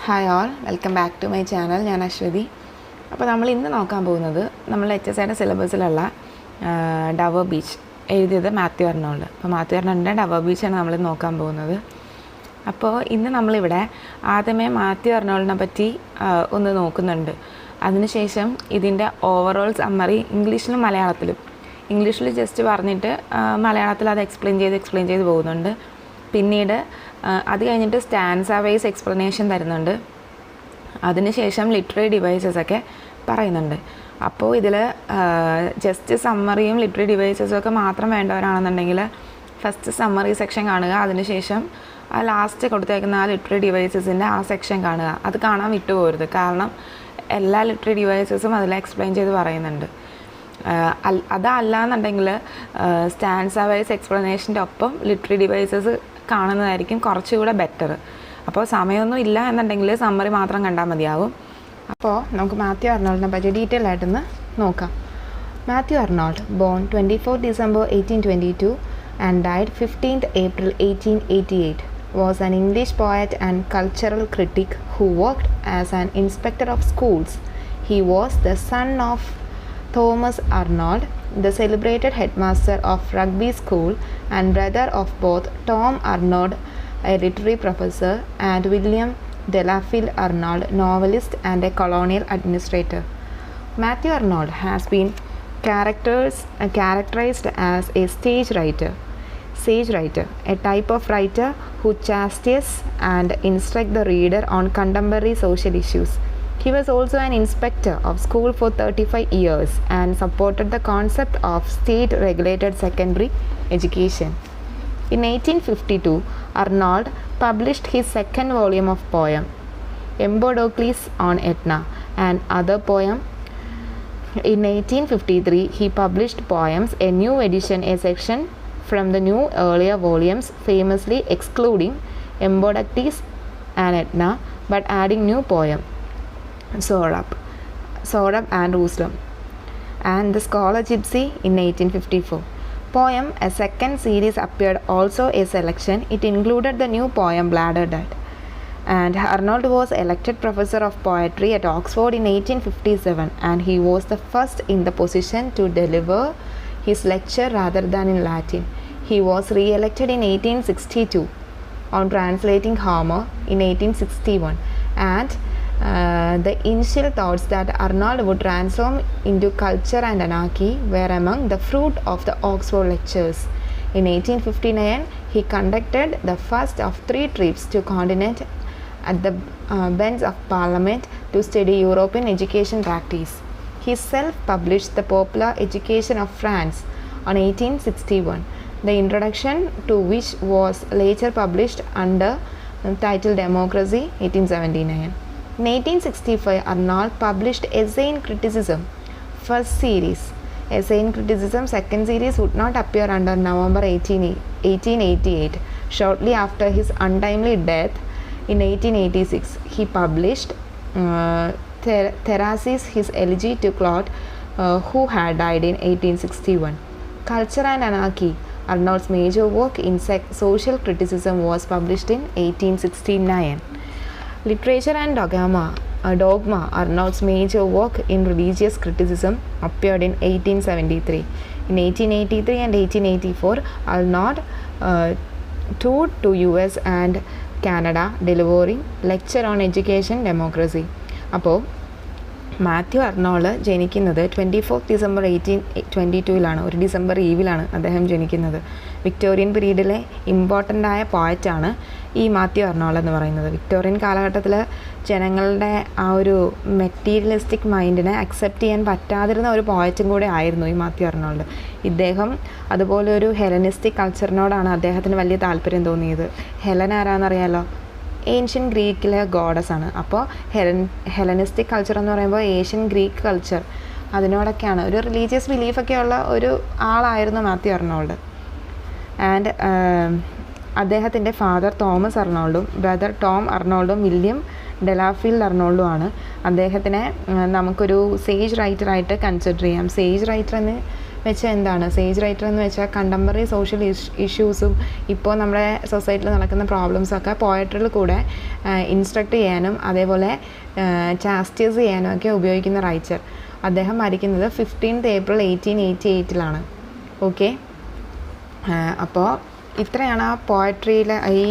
Hi all, welcome back to my channel. ഞാൻ അശ്വതി. അപ്പോൾ നമ്മൾ ഇന്ന് നോക്കാൻ പോകുന്നത് നമ്മൾ HSIയുടെ സിലബസിലുള്ള ഡവർ ബീച്ച് എഴുതിയത് മാത്യു അർണോൾഡ്. അപ്പോൾ മാത്യു അർണോൾഡിൻ്റെ ഡവർ ബീച്ചാണ് നമ്മൾ നോക്കാൻ പോകുന്നത്. അപ്പോൾ ഇന്ന് നമ്മളിവിടെ ആദ്യമേ മാത്യു അർണോൾഡിനെ പറ്റി ഒന്ന് നോക്കുന്നുണ്ട്. അതിനുശേഷം ഇതിൻ്റെ ഓവറോൾ സമ്മറി ഇംഗ്ലീഷിലും മലയാളത്തിലും. ഇംഗ്ലീഷിൽ ജസ്റ്റ് പറഞ്ഞിട്ട് മലയാളത്തിൽ അത് എക്സ്പ്ലെയിൻ ചെയ്ത് പോകുന്നുണ്ട്. പിന്നീട് അത് കഴിഞ്ഞിട്ട് സ്റ്റാൻസ വൈസ് എക്സ്പ്ലനേഷൻ തരുന്നുണ്ട്. അതിനുശേഷം ലിറ്റററി ഡിവൈസസ് ഒക്കെ പറയുന്നുണ്ട്. അപ്പോൾ ഇതിൽ ജസ്റ്റ് സമ്മറിയും ലിറ്റററി ഡിവൈസസും ഒക്കെ മാത്രം വേണ്ടവരാണെന്നുണ്ടെങ്കിൽ ഫസ്റ്റ് സമ്മറി സെക്ഷൻ കാണുക. അതിനുശേഷം ആ ലാസ്റ്റ് കൊടുത്തേക്കുന്ന ആ ലിറ്റററി ഡിവൈസസിൻ്റെ ആ സെക്ഷൻ കാണുക. അത് കാണാൻ വിട്ടുപോകരുത്, കാരണം എല്ലാ ലിറ്റററി ഡിവൈസസും അതിൽ എക്സ്പ്ലെയിൻ ചെയ്ത് പറയുന്നുണ്ട്. അതല്ലാന്നുണ്ടെങ്കിൽ സ്റ്റാൻസ വൈസ് എക്സ്പ്ലനേഷൻ്റെ ഒപ്പം ലിറ്റററി ഡിവൈസസ് കാണുന്നതായിരിക്കും കുറച്ചുകൂടെ ബെറ്റർ. അപ്പോൾ സമയമൊന്നും ഇല്ല എന്നുണ്ടെങ്കിൽ സമ്മറി മാത്രം കണ്ടാൽ മതിയാവും. അപ്പോൾ നമുക്ക് മാത്യു അർണോൾഡിനെ പറ്റി ഡീറ്റെയിൽ ആയിട്ടൊന്ന് നോക്കാം. Matthew Arnold, born 24 December 1822 and died 15th April 1888, was an English poet and cultural critic who worked as an inspector of schools. He was the son of Thomas Arnold, the celebrated headmaster of Rugby School, and brother of both Tom Arnold, a literary professor, and William Delafield Arnold, novelist and a colonial administrator. Matthew Arnold has been characterized as a sage writer, a type of writer who chastises and instructs the reader on contemporary social issues. He was also an inspector of school for 35 years and supported the concept of state-regulated secondary education. In 1852, Arnold published his second volume of poem, Empedocles on Etna, and other poem. In 1853, he published poems, a new edition, a section from the new earlier volumes, famously excluding Empedocles and Etna, but adding new poem, Sorab and Ruslam, and The Scholar Gypsy in 1854. Poem, a second series, appeared also a selection. It included the new poem Bladder Dead. And Arnold was elected professor of poetry at Oxford in 1857, and he was the first in the position to deliver his lecture rather than in Latin. He was re-elected in 1862 on translating Homer in 1861, and the initial thoughts that Arnold would transform into culture and anarchy were among the fruit of the Oxford lectures. In 1859, he conducted the first of 3 trips to continent at the bench of Parliament to study European education practice. He self-published The Popular Education of France on 1861, the introduction to which was later published under the title Democracy 1879. In 1865, Arnold published Essay in Criticism, first series. Essay in Criticism, second series, would not appear under November 1888. Shortly after his untimely death in 1886, he published Therasis, his elegy to Claude, who had died in 1861. Culture and Anarchy, Arnold's major work in social criticism, was published in 1869. Literature and Dogma, Arnold's major work in religious criticism, appeared in 1873. In 1883 and 1884, Arnold toured to US and Canada, delivering lecture on education democracy. അപ്പോൾ Matthew Arnold ജനിക്കുന്നത് 24 December 1822 ഒരു December ഈവിലാണ് അദ്ദേഹം ജനിക്കുന്നത്. Victorian പീരീഡിലെ important ആയ പോയറ്റാണ് ഈ Matthew Arnold എന്ന് പറയുന്നത്. Victorian കാലഘട്ടത്തിൽ ജനങ്ങളുടെ ആ ഒരു മെറ്റീരിയലിസ്റ്റിക് മൈൻഡിനെ അക്സെപ്റ്റ് ചെയ്യാൻ പറ്റാതിരുന്ന ഒരു പോയറ്റും കൂടെ ആയിരുന്നു ഈ മാത്യു അർണോൾഡ്. ഇദ്ദേഹം അതുപോലെ ഒരു ഹെലനിസ്റ്റിക് കൾച്ചറിനോടാണ് അദ്ദേഹത്തിന് വലിയ താല്പര്യം തോന്നിയത്. ഹെലൻ ആരാന്നറിയാലോ? ഏൻഷ്യൻ ഗ്രീക്കിലെ ഗോഡസ് ആണ്. അപ്പോൾ ഹെലനിസ്റ്റിക് കൾച്ചർ എന്ന് പറയുമ്പോൾ ഏഷ്യൻ ഗ്രീക്ക് കൾച്ചർ, അതിനോടൊക്കെയാണ് ഒരു റിലീജിയസ് ബിലീഫൊക്കെ ഉള്ള ഒരു ആളായിരുന്നു മാത്യു അർണോൾഡ്. ആൻഡ് അദ്ദേഹത്തിൻ്റെ ഫാദർ തോമസ് അർണോൾഡും ബ്രദർ ടോം അർണോൾഡും വില്യം ഡെലാഫീൽഡ് അർണോൾഡും ആണ്. അദ്ദേഹത്തിനെ നമുക്കൊരു സേജ് റൈറ്ററായിട്ട് കൺസിഡർ ചെയ്യാം. സേജ് റൈറ്റർ എന്ന് വെച്ചാൽ എന്താണ് സേജ് റൈറ്റർ എന്ന് വെച്ചാൽ കണ്ടംപററി സോഷ്യൽ ഇഷ്യൂസും ഇപ്പോൾ നമ്മുടെ സൊസൈറ്റിയിൽ നടക്കുന്ന പ്രോബ്ലംസൊക്കെ പോയട്രിയിൽ കൂടെ ഇൻസ്ട്രക്ട് ചെയ്യാനും അതേപോലെ ചാസ്റ്റൈസ് ചെയ്യാനും ഒക്കെ ഉപയോഗിക്കുന്ന റൈറ്റർ. അദ്ദേഹം മരിക്കുന്നത് 15th April 1888 ഓക്കെ. അപ്പോൾ ഇത്രയാണ് ആ പോയട്രിയിൽ ഈ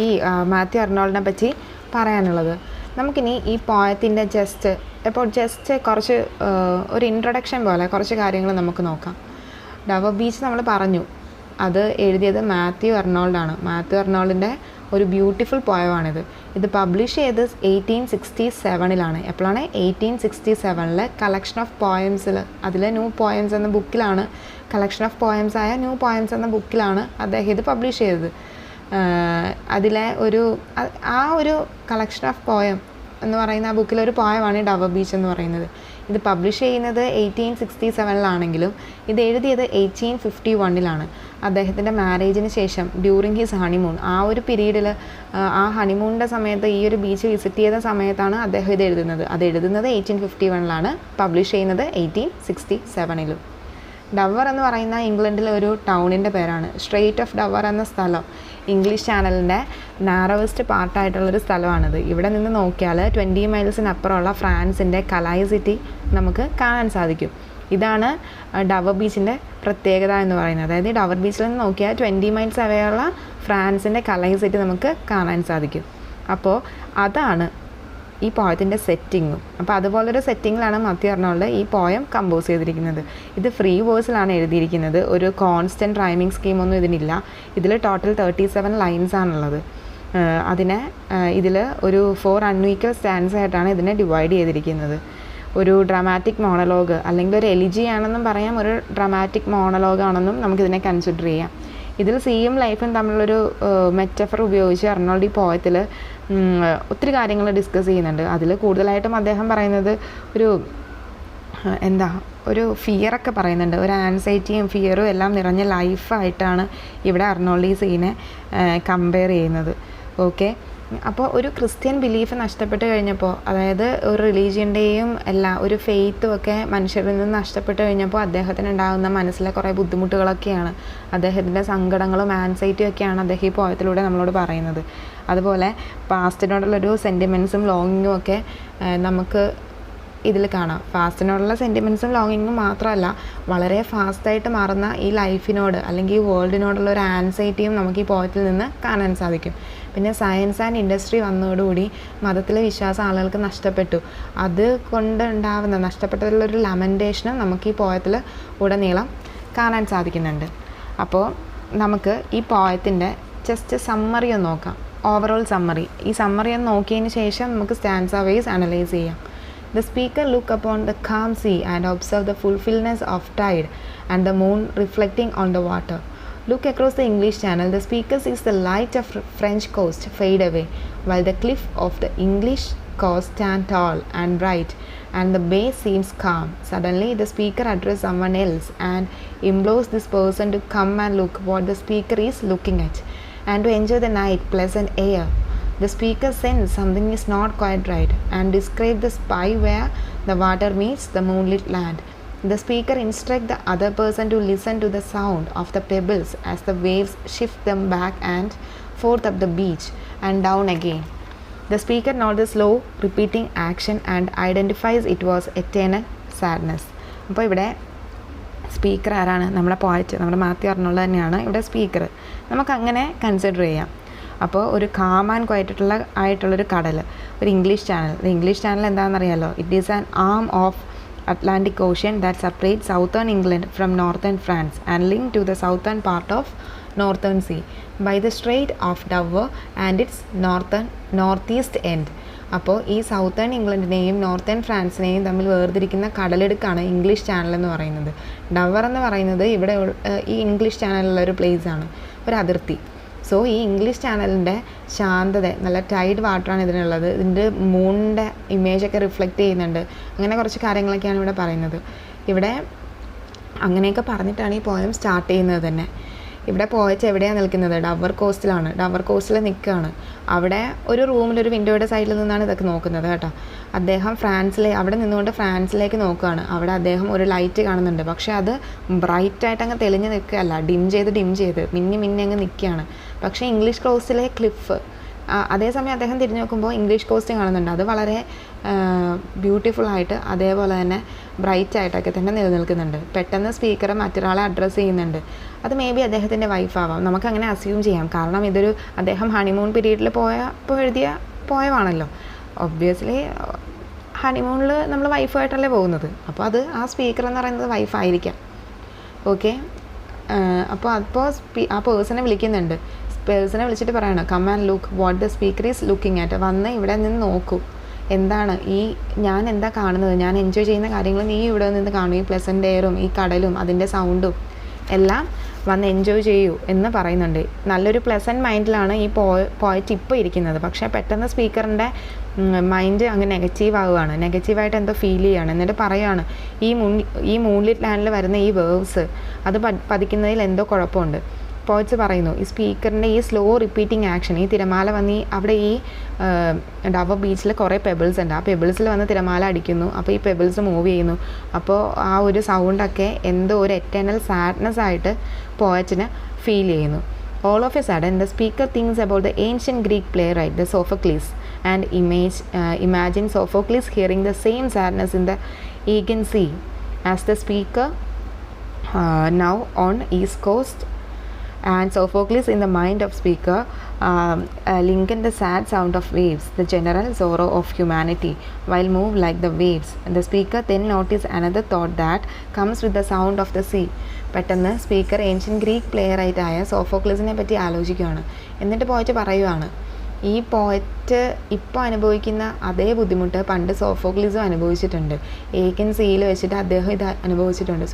മാത്യു അർണോൾഡിനെ പറ്റി പറയാനുള്ളത്. നമുക്കിനി ഈ പോയത്തിൻ്റെ ജസ്റ്റ് കുറച്ച് ഒരു ഇൻട്രൊഡക്ഷൻ പോലെ കുറച്ച് കാര്യങ്ങൾ നമുക്ക് നോക്കാം. ഡവർ ബീച്ച് നമ്മൾ പറഞ്ഞു, അത് എഴുതിയത് മാത്യു അർണോൾഡാണ്. മാത്യു അർണോൾഡിൻ്റെ ഒരു ബ്യൂട്ടിഫുൾ പോയമാണിത്. ഇത് പബ്ലിഷ് ചെയ്ത് 1867 എപ്പോഴാണ് 1867 കളക്ഷൻ ഓഫ് പോയംസിൽ, അതിൽ ന്യൂ പോയംസ് എന്ന ബുക്കിലാണ്, കളക്ഷൻ ഓഫ് പോയംസ് ആയ ന്യൂ പോയംസ് എന്ന ബുക്കിലാണ് അദ്ദേഹം ഇത് പബ്ലിഷ് ചെയ്തത്. അതിലെ ഒരു കളക്ഷൻ ഓഫ് പോയം എന്ന് പറയുന്ന ആ ബുക്കിലൊരു പോയമാണ് ഡവർ ബീച്ച് എന്ന് പറയുന്നത്. ഇത് പബ്ലിഷ് ചെയ്യുന്നത് 1867 ഇത് എഴുതിയത് 1851 അദ്ദേഹത്തിൻ്റെ മാരേജിന് ശേഷം ഡ്യൂറിങ് ഹിസ് ഹണിമൂൺ, ആ ഒരു പീരീഡിൽ ആ ഹണിമൂണിൻ്റെ സമയത്ത് ഈ ഒരു ബീച്ച് വിസിറ്റ് ചെയ്ത സമയത്താണ് അദ്ദേഹം ഇത് എഴുതുന്നത്. അത് എഴുതുന്നത് 1851 പബ്ലിഷ് ചെയ്യുന്നത് 1867. ഡവർ എന്ന് പറയുന്ന ഇംഗ്ലണ്ടിലെ ഒരു ടൗണിൻ്റെ പേരാണ്. സ്ട്രെയ്റ്റ് ഓഫ് ഡവർ എന്ന സ്ഥലം ഇംഗ്ലീഷ് ചാനലിൻ്റെ നാരോവസ്റ്റ് പാർട്ടായിട്ടുള്ളൊരു സ്ഥലമാണിത്. ഇവിടെ നിന്ന് നോക്കിയാൽ 20 മൈൽസിനപ്പുറമുള്ള ഫ്രാൻസിൻ്റെ കലായ് സിറ്റി നമുക്ക് കാണാൻ സാധിക്കും. ഇതാണ് ഡവർ ബീച്ചിൻ്റെ പ്രത്യേകത എന്ന് പറയുന്നത്. അതായത് ഡവർ ബീച്ചിൽ നിന്ന് നോക്കിയാൽ 20 മൈൽസ് അവയുള്ള ഫ്രാൻസിൻ്റെ കലായ് സിറ്റി നമുക്ക് കാണാൻ സാധിക്കും. അപ്പോൾ അതാണ് ഈ പോയത്തിൻ്റെ സെറ്റിങ്ങും. അപ്പോൾ അതുപോലൊരു സെറ്റിങ്ങിലാണ് മാത്യു അർണോൾഡ് ഈ പോയം കമ്പോസ് ചെയ്തിരിക്കുന്നത്. ഇത് ഫ്രീ വേഴ്സിലാണ് എഴുതിയിരിക്കുന്നത്. ഒരു കോൺസ്റ്റൻറ്റ് റൈമിങ് സ്കീമൊന്നും ഇതിനില്ല. ഇതിൽ ടോട്ടൽ 37 ലൈൻസ് ആണുള്ളത്. ഇതിൽ ഒരു 4 അൺഈക്വൽ സ്റ്റാൻസ് ആയിട്ടാണ് ഇതിനെ ഡിവൈഡ് ചെയ്തിരിക്കുന്നത്. ഒരു ഡ്രാമാറ്റിക് മോണലോഗ് അല്ലെങ്കിൽ ഒരു എലിജി ആണെന്നും പറയാം, ഒരു ഡ്രാമാറ്റിക് മോണലോഗ് ആണെന്നും നമുക്കിതിനെ കൺസിഡർ ചെയ്യാം. ഇതിൽ സീയും ലൈഫും തമ്മിലൊരു മെറ്റഫർ ഉപയോഗിച്ച് അർണോൾഡ് ഈ പോയത്തിൽ ഒത്തിരി കാര്യങ്ങൾ ഡിസ്കസ് ചെയ്യുന്നുണ്ട്. അതിൽ കൂടുതലായിട്ടും അദ്ദേഹം പറയുന്നത് ഒരു ഫിയറൊക്കെ പറയുന്നുണ്ട്. ഒരു ആൻസൈറ്റിയും ഫിയറും എല്ലാം നിറഞ്ഞ ലൈഫായിട്ടാണ് ഇവിടെ അർണോൾഡ് ഈ സീനെ കമ്പയർ ചെയ്യുന്നത്. ഓക്കെ. അപ്പോൾ ഒരു ക്രിസ്ത്യൻ ബിലീഫ് നഷ്ടപ്പെട്ട് കഴിഞ്ഞപ്പോൾ, അതായത് ഒരു റിലീജിയൻ്റെയും ഒരു ഫെയ്ത്തും ഒക്കെ മനുഷ്യരിൽ നിന്ന് നഷ്ടപ്പെട്ട് കഴിഞ്ഞപ്പോൾ അദ്ദേഹത്തിന് ഉണ്ടാകുന്ന മനസ്സിലെ കുറേ ബുദ്ധിമുട്ടുകളൊക്കെയാണ്, അദ്ദേഹത്തിൻ്റെ സങ്കടങ്ങളും ആൻസൈറ്റിയും ഒക്കെയാണ് അദ്ദേഹം ഈ പോയത്തിലൂടെ നമ്മളോട് പറയുന്നത്. അതുപോലെ പാസ്റ്റിനോടുള്ളൊരു സെൻറ്റിമെൻറ്റ്സും ലോങ്ങിങ്ങും ഒക്കെ നമുക്ക് ഇതിൽ കാണാം. പാസ്റ്റിനോടുള്ള സെൻറ്റിമെൻറ്റ്സും ലോങ്ങിങ്ങും മാത്രമല്ല, വളരെ ഫാസ്റ്റായിട്ട് മാറുന്ന ഈ ലൈഫിനോട് അല്ലെങ്കിൽ ഈ വേൾഡിനോടുള്ള ഒരു ആൻസൈറ്റിയും നമുക്ക് ഈ പോയത്തിൽ നിന്ന് കാണാൻ സാധിക്കും. പിന്നെ സയൻസ് ആൻഡ് ഇൻഡസ്ട്രി വന്നതോടുകൂടി മതത്തിലെ വിശ്വാസം ആളുകൾക്ക് നഷ്ടപ്പെട്ടു. അതുകൊണ്ടുണ്ടാവുന്ന നഷ്ടപ്പെട്ടതിലുള്ളൊരു ലമൻറ്റേഷനും നമുക്ക് ഈ പോയത്തിൽ ഉടനീളം കാണാൻ സാധിക്കുന്നുണ്ട്. അപ്പോൾ നമുക്ക് ഈ പോയത്തിൻ്റെ ജസ്റ്റ് സമ്മറി ഒന്ന് നോക്കാം. Overall summary. ഈ സമ്മറി ഒന്ന് നോക്കിയതിന് ശേഷം നമുക്ക് സ്റ്റാൻസ വൈസ് അനലൈസ് ചെയ്യാം. The speaker look upon the calm sea and observe the fulfillment of tide and the moon reflecting on the water. Look across the English Channel. The speaker sees the light of French coast fade away, while the cliff of the English coast stand tall and bright, and the bay seems calm. Suddenly, the speaker addresses someone else and implores this person to come and look what the speaker is looking at, and to enjoy the night pleasant air. The speaker senses something is not quite right and describes the spot where the water meets the moonlit land. The speaker instructs the other person to listen to the sound of the pebbles as the waves shift them back and forth up the beach and down again. The speaker notes the slow repeating action and identifies it was eternal sadness. അപ്പോൾ ഇവിടെ speaker ആരാണ്? നമ്മുടെ poet, നമ്മുടെ Matthew Arnold തന്നെയാണ് ഇവിടെ speaker. നമുക്കങ്ങനെ consider ചെയ്യാം. അപ്പോൾ ഒരു കാം ആൻഡ് ആയിട്ടുള്ളൊരു കടൽ, ഒരു ഇംഗ്ലീഷ് ചാനൽ എന്താണെന്നറിയാലോ? It is an arm of Atlantic Ocean that separates southern England from northern France and linked to the southern part of Northern Sea by the Strait of Dover and its northeast end. അപ്പോൾ ഈ southern ഇംഗ്ലണ്ടിനെയും northern ഫ്രാൻസിനെയും തമ്മിൽ വേർതിരിക്കുന്ന കടലെടുക്കാണ് English channel എന്ന് പറയുന്നത്. ഡവർ എന്ന് പറയുന്നത് ഇവിടെ ഈ ഇംഗ്ലീഷ് ചാനലിലുള്ള ഒരു പ്ലേസാണ്, ഒരു അതിർത്തി. സോ ഈ ഇംഗ്ലീഷ് ചാനലിൻ്റെ ശാന്തത, നല്ല ടൈഡ് വാട്ടറാണ് ഇതിനുള്ളത്. ഇതിൻ്റെ മൂണിൻ്റെ ഇമേജൊക്കെ റിഫ്ലക്റ്റ് ചെയ്യുന്നുണ്ട്. അങ്ങനെ കുറച്ച് കാര്യങ്ങളൊക്കെയാണ് ഇവിടെ പറയുന്നത്. ഇവിടെ അങ്ങനെയൊക്കെ പറഞ്ഞിട്ടാണ് ഈ പോയം സ്റ്റാർട്ട് ചെയ്യുന്നത് തന്നെ. ഇവിടെ പോയച്ച് എവിടെയാണ് നിൽക്കുന്നത്? ഡവർ കോസ്റ്റിലാണ്. ഡവർ കോസ്റ്റിൽ നിൽക്കുകയാണ്. അവിടെ ഒരു റൂമിലൊരു വിൻഡോയുടെ സൈഡിൽ നിന്നാണ് ഇതൊക്കെ നോക്കുന്നത് കേട്ടോ. അദ്ദേഹം അവിടെ നിന്നുകൊണ്ട് ഫ്രാൻസിലേക്ക് നോക്കുകയാണ്. അവിടെ അദ്ദേഹം ഒരു ലൈറ്റ് കാണുന്നുണ്ട്. പക്ഷേ അത് ബ്രൈറ്റായിട്ട് അങ്ങ് തെളിഞ്ഞ് നിൽക്കുകയല്ല, ഡിം ചെയ്ത് മിന്നി അങ്ങ് നിൽക്കുകയാണ്. പക്ഷേ ഇംഗ്ലീഷ് കോസ്റ്റിലെ ക്ലിഫ്, അതേസമയം അദ്ദേഹം തിരിഞ്ഞു നോക്കുമ്പോൾ ഇംഗ്ലീഷ് കോസ്റ്റ് കാണുന്നുണ്ട്. അത് വളരെ ബ്യൂട്ടിഫുള്ളായിട്ട് അതേപോലെ തന്നെ ബ്രൈറ്റായിട്ടൊക്കെ തന്നെ നിലനിൽക്കുന്നുണ്ട്. പെട്ടെന്ന് സ്പീക്കർ മറ്റൊരാളെ അഡ്രസ്സ് ചെയ്യുന്നുണ്ട്. അത് മേ ബി അദ്ദേഹത്തിൻ്റെ വൈഫാവാം. നമുക്കങ്ങനെ അസ്യൂം ചെയ്യാം. കാരണം അദ്ദേഹം ഹണിമൂൺ പീരീഡിൽ എഴുതിയ പോയമാണല്ലോ. ഒബ്വിയസ്ലി ഹണിമൂണിൽ നമ്മൾ വൈഫായിട്ടല്ലേ പോകുന്നത്. അപ്പോൾ ആ സ്പീക്കർ എന്ന് പറയുന്നത് വൈഫായിരിക്കാം. ഓക്കെ, അപ്പോൾ ആ പേഴ്സണെ വിളിക്കുന്നുണ്ട്. പേഴ്സണെ വിളിച്ചിട്ട് പറയണം, come and look what the speaker is looking at. വന്ന് ഇവിടെ നിന്ന് നോക്കൂ, എന്താണ് ഞാൻ എന്താ കാണുന്നത്, ഞാൻ എൻജോയ് ചെയ്യുന്ന കാര്യങ്ങൾ നീ ഇവിടെ നിന്ന് കാണും. ഈ പ്ലസൻ്റ് എയറും ഈ കടലും അതിൻ്റെ സൗണ്ടും എല്ലാം വന്ന് എൻജോയ് ചെയ്യൂ എന്ന് പറയുന്നുണ്ട്. നല്ലൊരു പ്ലസൻറ്റ് മൈൻഡിലാണ് ഈ പോയറ്റ് ഇപ്പോൾ ഇരിക്കുന്നത്. പക്ഷേ പെട്ടെന്ന് സ്പീക്കറിൻ്റെ മൈൻഡ് അങ്ങ് നെഗറ്റീവായിട്ട് എന്തോ ഫീൽ ചെയ്യുകയാണ്. എന്നിട്ട് പറയുകയാണ്, ഈ മൂൺലിറ്റ് ലാൻഡിൽ വരുന്ന ഈ വേവ്സ് അത് പതിക്കുന്നതിൽ എന്തോ കുഴപ്പമുണ്ട്. പോയിറ്റ്സ് പറയുന്നു, ഈ സ്പീക്കറിൻ്റെ ഈ സ്ലോ റിപ്പീറ്റിംഗ് ആക്ഷൻ, ഈ തിരമാല വന്ന് അവിടെ ഈ ഡവർ ബീച്ചിൽ കുറേ പെബിൾസ് ഉണ്ട്. ആ പെബിൾസിൽ വന്ന് തിരമാല അടിക്കുന്നു. അപ്പോൾ ഈ പെബിൾസ് മൂവ് ചെയ്യുന്നു. അപ്പോൾ ആ ഒരു സൗണ്ടൊക്കെ എന്തോ ഒരു എറ്റേണൽ സാഡ്നെസ് ആയിട്ട് പോയറ്റിന് ഫീൽ ചെയ്യുന്നു. All of a sudden, the speaker thinks about the ancient Greek playwright, the Sophocles, and imagines Sophocles hearing the same sadness in the Aegean Sea as the speaker now on East Coast. And Sophocles in the mind of speaker linken the sad sound of waves, the general sorrow of humanity, while moved like the waves. And the speaker then notices another thought that comes with the sound of the sea. പെട്ടെന്ന് speaker ancient Greek പ്ലെയറായിട്ടായ സോഫോക്ലിസിനെ പറ്റി ആലോചിക്കുകയാണ്. എന്നിട്ട് പോയിട്ട് പറയുവാണ്, ഈ poet ഇപ്പോൾ അനുഭവിക്കുന്ന അതേ ബുദ്ധിമുട്ട് പണ്ട് സോഫോക്ലിസും അനുഭവിച്ചിട്ടുണ്ട്. ഏഷ്യൻ സീയിൽ വെച്ചിട്ട് അദ്ദേഹം ഇത് അനുഭവിച്ചിട്ടുണ്ട്.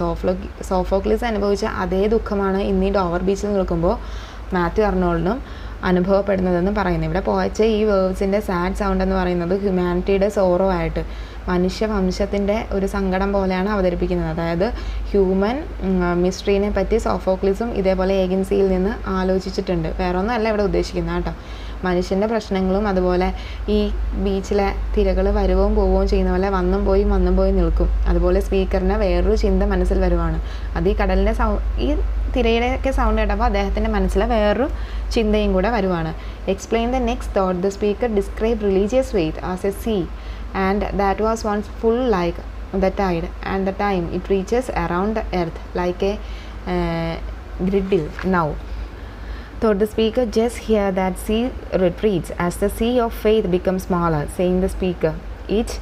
സോഫോക്ലിസ് അനുഭവിച്ച അതേ ദുഃഖമാണ് ഇന്ന് ഈ ഡോവർ ബീച്ചിൽ നിൽക്കുമ്പോൾ മാത്യു അർണോൾഡിനും അനുഭവപ്പെടുന്നതെന്ന് പറയുന്നു. ഇവിടെ പോയച്ച് ഈ വേർഡ്സിൻ്റെ സാഡ് സൗണ്ട് എന്ന് പറയുന്നത് ഹ്യൂമാനിറ്റിയുടെ സോറോ ആയിട്ട്, മനുഷ്യവംശത്തിൻ്റെ ഒരു സങ്കടം പോലെയാണ് അവതരിപ്പിക്കുന്നത്. അതായത് ഹ്യൂമൻ മിസ്റ്ററിനെ പറ്റി സോഫോക്ലിസും ഇതേപോലെ ഏജൻസിയിൽ നിന്ന് ആലോചിച്ചിട്ടുണ്ട്. വേറൊന്നും അല്ല ഇവിടെ ഉദ്ദേശിക്കുന്നത് കേട്ടോ. മനുഷ്യൻ്റെ പ്രശ്നങ്ങളും അതുപോലെ ഈ ബീച്ചിലെ തിരകൾ വരുകയും പോവുകയും ചെയ്യുന്ന പോലെ വന്നും പോയി നിൽക്കും. അതുപോലെ സ്പീക്കറിന് വേറൊരു ചിന്ത മനസ്സിൽ വരുവാണ്. അത് ഈ കടലിൻ്റെ ഈ തിരയുടെയൊക്കെ സൗണ്ട് കേട്ടപ്പോൾ അദ്ദേഹത്തിൻ്റെ മനസ്സിൽ വേറൊരു ചിന്തയും കൂടെ വരുവാണ്. Explain the next thought. The speaker describe religious faith as a sea and that was once full like the tide, and the time it reaches around the earth like a griddle now. Thought the speaker, just hear that sea retreats as the sea of faith becomes smaller, saying the speaker, each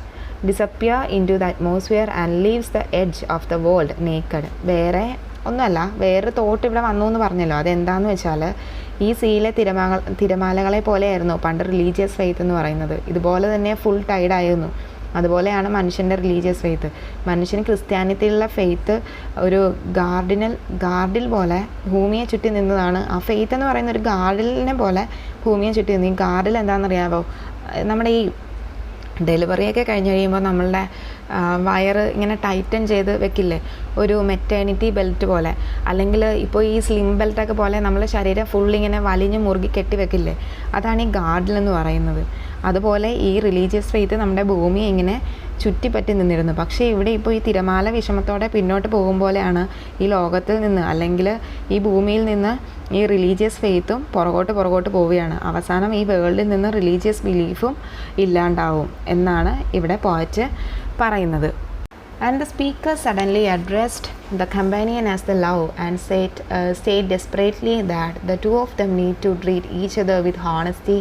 disappear into the atmosphere and leaves the edge of the world naked. വേറെ thought ഇവിടെ വന്നു എന്ന് പറഞ്ഞല്ലോ. അതെന്താന്ന് വെച്ചാൽ ഈ സീയിലെ തിരമാലകളെ പോലെയായിരുന്നു പണ്ട് റിലീജിയസ് ഫെയ്ത്ത് എന്ന് പറയുന്നത്. ഇതുപോലെ തന്നെ ഫുൾ ടൈഡായിരുന്നു. അതുപോലെയാണ് മനുഷ്യൻ്റെ റിലീജിയസ് ഫെയ്ത്ത്. മനുഷ്യന് ക്രിസ്ത്യാനിറ്റിയിലുള്ള ഫെയ്ത്ത് ഒരു ഗാർഡിൽ പോലെ ഭൂമിയെ ചുറ്റി നിന്നതാണ്. ആ ഫെയ്ത്ത് എന്ന് പറയുന്ന ഒരു ഗാർഡിലിനെ പോലെ ഭൂമിയെ ചുറ്റി നിന്ന്. ഈ ഗാർഡിൽ എന്താണെന്നറിയാമോ? നമ്മുടെ ഈ ഡെലിവറിയൊക്കെ കഴിഞ്ഞ് കഴിയുമ്പോൾ നമ്മളുടെ വയറ് ഇങ്ങനെ ടൈറ്റൻ ചെയ്ത് വെക്കില്ലേ, ഒരു മെറ്റേണിറ്റി ബെൽറ്റ് പോലെ, അല്ലെങ്കിൽ ഇപ്പോൾ ഈ സ്ലിം ബെൽറ്റൊക്കെ പോലെ നമ്മൾ ശരീരം ഫുള്ളിങ്ങനെ വലിഞ്ഞ് മുറുകി കെട്ടി വെക്കില്ലേ, അതാണ് ഈ ഗാർഡിൽ എന്ന് പറയുന്നത്. അതുപോലെ ഈ റിലീജിയസ് ഫെയ്ത്ത് നമ്മുടെ ഭൂമിയെ ഇങ്ങനെ ചുറ്റിപ്പറ്റി നിന്നിരുന്നു. പക്ഷേ ഇവിടെ ഇപ്പോൾ ഈ തിരമാല വിഷമത്തോടെ പിന്നോട്ട് പോകും പോലെയാണ് ഈ ലോകത്തിൽ നിന്ന്, അല്ലെങ്കിൽ ഈ ഭൂമിയിൽ നിന്ന് ഈ റിലീജിയസ് ഫെയ്ത്തും പുറകോട്ട് പോവുകയാണ്. അവസാനം ഈ വേൾഡിൽ നിന്ന് റിലീജിയസ് ബിലീഫും ഇല്ലാണ്ടാവും എന്നാണ് ഇവിടെ പോയറ്റ് പറയുന്നത്. And the speaker suddenly addressed the companion as the love and said desperately that the two of them need to treat each other with honesty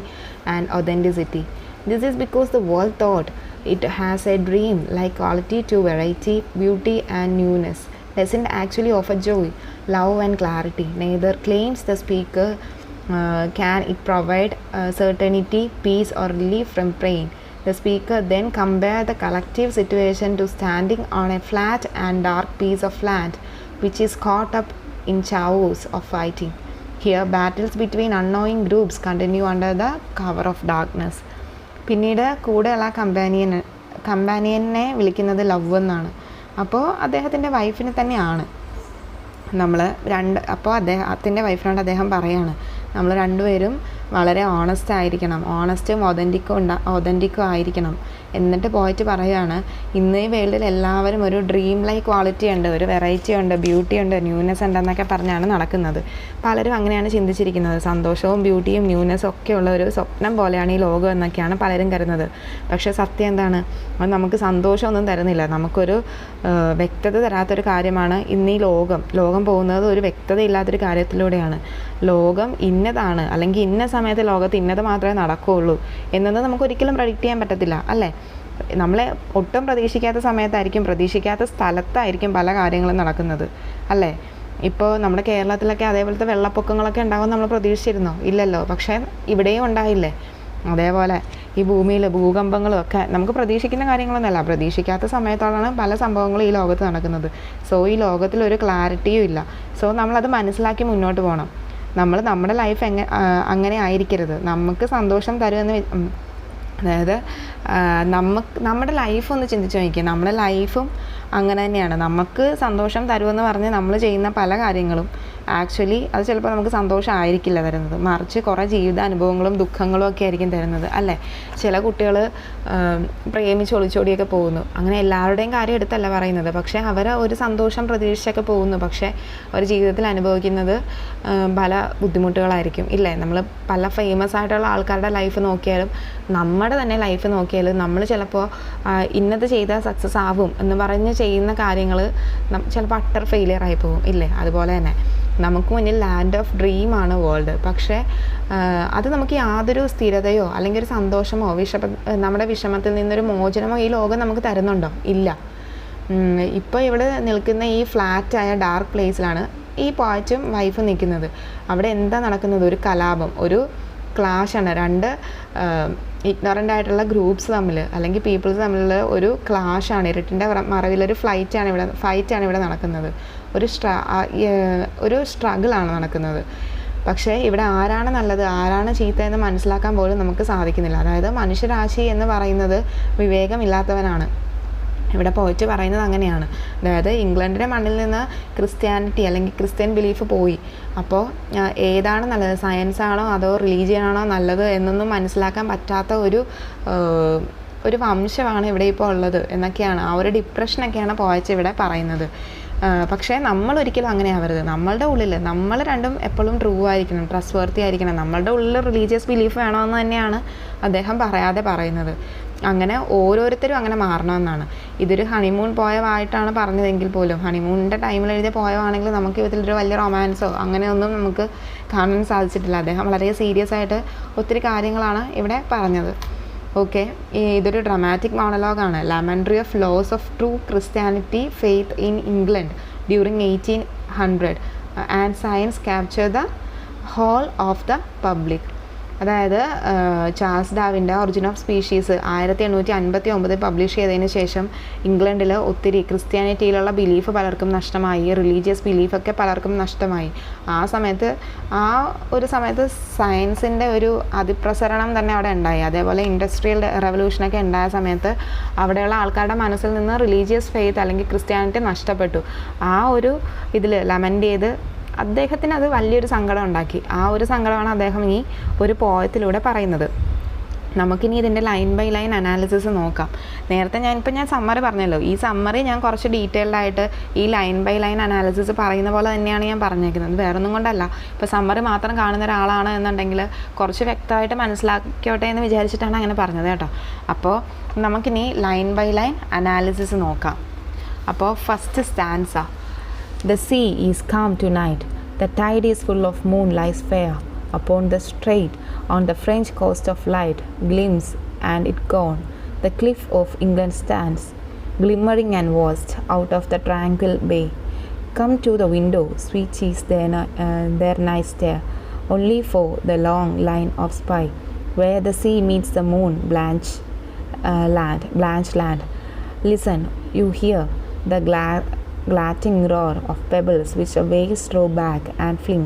and authenticity. This is because the world thought it has a dream like quality to variety, beauty and newness, doesn't actually offer joy, love and clarity. Neither, claims the speaker, can it provide certainty, peace or relief from pain. The speaker then compared the collective situation to standing on a flat and dark piece of land which is caught up in chaos of fighting. Here battles between unknowing groups continue under the cover of darkness. പിന്നീട് കൂടെയുള്ള കമ്പാനിയനെ വിളിക്കുന്നത് love എന്നാണ്. അപ്പോൾ അദ്ദേഹത്തിൻ്റെ വൈഫിനെ തന്നെയാണ്. നമ്മൾ അപ്പോൾ അദ്ദേഹത്തിൻ്റെ വൈഫിനോട് അദ്ദേഹം പറയാണ്, നമ്മൾ രണ്ടുപേരും വളരെ ഓണസ്റ്റ് ആയിരിക്കണം, ഓണസ്റ്റും ഒതൻറ്റിക്കും ആയിരിക്കണം. എന്നിട്ട് പോയിട്ട് പറയുകയാണ്, ഇന്ന് ഈ വേൾഡിൽ എല്ലാവരും ഒരു ഡ്രീം ലൈക്ക് ക്വാളിറ്റി ഉണ്ട്, ഒരു വെറൈറ്റി ഉണ്ട്, ബ്യൂട്ടി ഉണ്ട്, ന്യൂനെസ് ഉണ്ടെന്നൊക്കെ പറഞ്ഞാണ് നടക്കുന്നത്. പലരും അങ്ങനെയാണ് ചിന്തിച്ചിരിക്കുന്നത്. സന്തോഷവും ബ്യൂട്ടിയും ന്യൂനെസ്സും ഒക്കെയുള്ള ഒരു സ്വപ്നം പോലെയാണ് ഈ ലോകം എന്നൊക്കെയാണ് പലരും കരുതുന്നത്. പക്ഷേ സത്യം എന്താണ്? അത് നമുക്ക് സന്തോഷമൊന്നും തരുന്നില്ല. നമുക്കൊരു വ്യക്തത തരാത്തൊരു കാര്യമാണ് ഇന്ന് ഈ ലോകം പോകുന്നത്. ഒരു വ്യക്തത ഇല്ലാത്തൊരു കാര്യത്തിലൂടെയാണ്. ലോകം ഇന്നതാണ്, അല്ലെങ്കിൽ ഇന്ന സമയത്ത് ലോകത്ത് ഇന്നത് മാത്രമേ നടക്കുകയുള്ളൂ എന്നത് നമുക്ക് ഒരിക്കലും പ്രഡിക്റ്റ് ചെയ്യാൻ പറ്റത്തില്ല, അല്ലേ? നമ്മളെ ഒട്ടും പ്രതീക്ഷിക്കാത്ത സമയത്തായിരിക്കും, പ്രതീക്ഷിക്കാത്ത സ്ഥലത്തായിരിക്കും പല കാര്യങ്ങളും നടക്കുന്നത്, അല്ലേ? ഇപ്പോൾ നമ്മുടെ കേരളത്തിലൊക്കെ അതേപോലത്തെ വെള്ളപ്പൊക്കങ്ങളൊക്കെ ഉണ്ടാകും നമ്മൾ പ്രതീക്ഷിച്ചിരുന്നോ? ഇല്ലല്ലോ. പക്ഷേ ഇവിടെയും ഉണ്ടായില്ലേ? അതേപോലെ ഈ ഭൂമിയിൽ ഭൂകമ്പങ്ങളും ഒക്കെ നമുക്ക് പ്രതീക്ഷിക്കുന്ന കാര്യങ്ങളൊന്നുമല്ല, പ്രതീക്ഷിക്കാത്ത സമയത്തോടാണ് പല സംഭവങ്ങളും ഈ ലോകത്ത് നടക്കുന്നത്. സോ ഈ ലോകത്തിൽ ഒരു ക്ലാരിറ്റിയും ഇല്ല. സോ നമ്മളത് മനസ്സിലാക്കി മുന്നോട്ട് പോകണം. നമ്മുടെ ലൈഫ് അങ്ങനെ ആയിരിക്കരുത്. നമുക്ക് സന്തോഷം തരുമെന്ന് അതായത് നമ്മുടെ ലൈഫ് ഒന്ന് ചിന്തിച്ച് നോക്കിയാൽ, നമ്മുടെ ലൈഫും അങ്ങനെ തന്നെയാണ്. നമുക്ക് സന്തോഷം തരുമെന്ന് പറഞ്ഞ് നമ്മൾ ചെയ്യുന്ന പല കാര്യങ്ങളും ആക്ച്വലി അത് ചിലപ്പോൾ നമുക്ക് സന്തോഷം ആയിരിക്കില്ല തരുന്നത്, മറിച്ച് കുറേ ജീവിത അനുഭവങ്ങളും ദുഃഖങ്ങളും ഒക്കെ ആയിരിക്കും തരുന്നത്, അല്ലേ? ചില കുട്ടികൾ പ്രേമിച്ച് ഒളിച്ചോടിയൊക്കെ പോകുന്നു. അങ്ങനെ എല്ലാവരുടെയും കാര്യം എടുത്തല്ല പറയുന്നത്. പക്ഷേ അവർ ഒരു സന്തോഷം പ്രതീക്ഷിച്ചൊക്കെ പോകുന്നു. പക്ഷേ അവർ ജീവിതത്തിൽ അനുഭവിക്കുന്നത് പല ബുദ്ധിമുട്ടുകളായിരിക്കും, ഇല്ലേ? നമ്മൾ പല ഫേമസ് ആയിട്ടുള്ള ആൾക്കാരുടെ ലൈഫ് നോക്കിയാലും നമ്മുടെ തന്നെ ലൈഫ് നോക്കിയാലും നമ്മൾ ചിലപ്പോൾ ഇന്നത് ചെയ്താൽ സക്സസ് ആവും എന്ന് പറഞ്ഞ് ചെയ്യുന്ന കാര്യങ്ങൾ ചിലപ്പോൾ അട്ടർ ഫെയിലിയർ ആയി പോകും, ഇല്ലേ? അതുപോലെ തന്നെ നമുക്ക് മുന്നിൽ ലാൻഡ് ഓഫ് ഡ്രീമാണ് വേൾഡ്. പക്ഷേ അത് നമുക്ക് യാതൊരു സ്ഥിരതയോ അല്ലെങ്കിൽ ഒരു സന്തോഷമോ നമ്മുടെ വിഷമത്തിൽ നിന്നൊരു മോചനമോ ഈ ലോകം നമുക്ക് തരുന്നുണ്ടോ? ഇല്ല. ഇപ്പോൾ ഇവിടെ നിൽക്കുന്ന ഈ ഫ്ലാറ്റായ ഡാർക്ക് പ്ലേസിലാണ് ഈ പോയറ്റും വൈഫും നിൽക്കുന്നത്. അവിടെ എന്താ നടക്കുന്നത്? ഒരു കലാപം, ഒരു ക്ലാഷാണ്. രണ്ട് ഇഗ്നോറൻ്റ് ആയിട്ടുള്ള ഗ്രൂപ്പ്സ് തമ്മിൽ അല്ലെങ്കിൽ പീപ്പിൾസ് തമ്മിലുള്ള ഒരു ക്ലാഷാണ്. ഇരുട്ടിൻ്റെ മറവിലൊരു ഫൈറ്റാണ് ഇവിടെ നടക്കുന്നത്. ഒരു സ്ട്രഗിളാണ് നടക്കുന്നത്. പക്ഷേ ഇവിടെ ആരാണ് നല്ലത്, ആരാണ് ചീത്ത എന്ന് മനസ്സിലാക്കാൻ പോലും നമുക്ക് സാധിക്കുന്നില്ല. അതായത് മനുഷ്യരാശി എന്ന് പറയുന്നത് വിവേകമില്ലാത്തവനാണ്. ഇവിടെ പോയിട്ട് പറയുന്നത് അങ്ങനെയാണ്. അതായത് ഇംഗ്ലണ്ടിൻ്റെ മണ്ണിൽ നിന്ന് ക്രിസ്ത്യാനിറ്റി അല്ലെങ്കിൽ ക്രിസ്ത്യൻ ബിലീഫ് പോയി. അപ്പോൾ ഏതാണ് നല്ലത്, സയൻസ് ആണോ അതോ റിലീജിയൻ ആണോ നല്ലത് എന്നൊന്നും മനസ്സിലാക്കാൻ പറ്റാത്ത ഒരു വംശമാണ് ഇവിടെ ഇപ്പോൾ ഉള്ളത് എന്നൊക്കെയാണ്. ആ ഒരു ഡിപ്രഷനൊക്കെയാണ് പോയച്ച് ഇവിടെ പറയുന്നത്. പക്ഷേ നമ്മൾ ഒരിക്കലും അങ്ങനെ ആവരുത്. നമ്മളുടെ ഉള്ളിൽ നമ്മൾ രണ്ടും എപ്പോഴും ട്രൂ ആയിരിക്കണം, ട്രസ്റ്റ് വർത്തി ആയിരിക്കണം. നമ്മളുടെ ഉള്ളിൽ റിലീജിയസ് ബിലീഫ് വേണമെന്ന് തന്നെയാണ് അദ്ദേഹം പറയാതെ പറയുന്നത്. അങ്ങനെ ഓരോരുത്തരും അങ്ങനെ മാറണമെന്നാണ്. ഇതൊരു ഹണിമൂൺ പോയവായിട്ടാണ് പറഞ്ഞതെങ്കിൽ പോലും, ഹണിമൂണിൻ്റെ ടൈമിൽ എഴുതിയ പോയവാണെങ്കിൽ നമുക്ക് ഇതിലൊരു വലിയ റൊമാൻസോ അങ്ങനെയൊന്നും നമുക്ക് കാണാൻ സാധിച്ചിട്ടില്ല. അദ്ദേഹം വളരെ സീരിയസ് ആയിട്ട് ഒത്തിരി കാര്യങ്ങളാണ് ഇവിടെ പറഞ്ഞത്. ഓക്കെ, ഇതൊരു ഡ്രമാറ്റിക് മോണലോഗാണ്. Lamentary of loss of true Christianity faith in England during 1800 and science capture the whole of the public. അതായത് ചാൾസ് ഡാർവിൻ്റെ ഒറിജിൻ ഓഫ് സ്പീഷീസ് 1859 പബ്ലിഷ് ചെയ്തതിന് ശേഷം ഇംഗ്ലണ്ടിൽ ഒത്തിരി ക്രിസ്ത്യാനിറ്റിയിലുള്ള ബിലീഫ് പലർക്കും നഷ്ടമായി, റിലീജിയസ് ബിലീഫൊക്കെ പലർക്കും നഷ്ടമായി. ആ ഒരു സമയത്ത് സയൻസിൻ്റെ ഒരു അതിപ്രസരണം തന്നെ അവിടെ ഉണ്ടായി. അതേപോലെ ഇൻഡസ്ട്രിയൽ റെവല്യൂഷനൊക്കെ ഉണ്ടായ സമയത്ത് അവിടെയുള്ള ആൾക്കാരുടെ മനസ്സിൽ നിന്ന് റിലീജിയസ് ഫെയ്ത്ത് അല്ലെങ്കിൽ ക്രിസ്ത്യാനിറ്റി നഷ്ടപ്പെട്ടു. ആ ഒരു ഇതിൽ ലമെൻ്റ് ചെയ്ത് അദ്ദേഹത്തിന് അത് വലിയൊരു സങ്കടം ഉണ്ടാക്കി. ആ ഒരു സങ്കടമാണ് അദ്ദേഹം ഈ ഒരു പോയത്തിലൂടെ പറയുന്നത്. നമുക്കിനി ഇതിൻ്റെ ലൈൻ ബൈ ലൈൻ അനാലിസിസ് നോക്കാം. നേരത്തെ ഞാൻ സമ്മറി പറഞ്ഞല്ലോ, ഈ സമ്മറി ഞാൻ കുറച്ച് ഡീറ്റെയിൽഡ് ആയിട്ട് ഈ ലൈൻ ബൈ ലൈൻ അനാലിസിസ് പറയുന്ന പോലെ തന്നെയാണ് ഞാൻ പറഞ്ഞേക്കുന്നത്. വേറൊന്നും കൊണ്ടല്ല. ഇപ്പോൾ സമ്മറി മാത്രം കാണുന്ന ഒരാളാണ് എന്നുണ്ടെങ്കിൽ കുറച്ച് വ്യക്തമായിട്ട് മനസ്സിലാക്കിയോട്ടെ എന്ന് വിചാരിച്ചിട്ടാണ് അങ്ങനെ പറഞ്ഞത് കേട്ടോ. അപ്പോൾ നമുക്കിനി ലൈൻ ബൈ ലൈൻ അനാലിസിസ് നോക്കാം. അപ്പോൾ first stanza. The sea is calm tonight, the tide is full of moon lies fair, upon the strait on the French coast of light gleams and it gone, the cliff of England stands, glimmering and vast out of the tranquil bay. Come to the window, sweet is their nice stare, only for the long line of spy, where the sea meets the moon blanched land. Listen, you hear the glating roar of pebbles which the waves throw back and fling,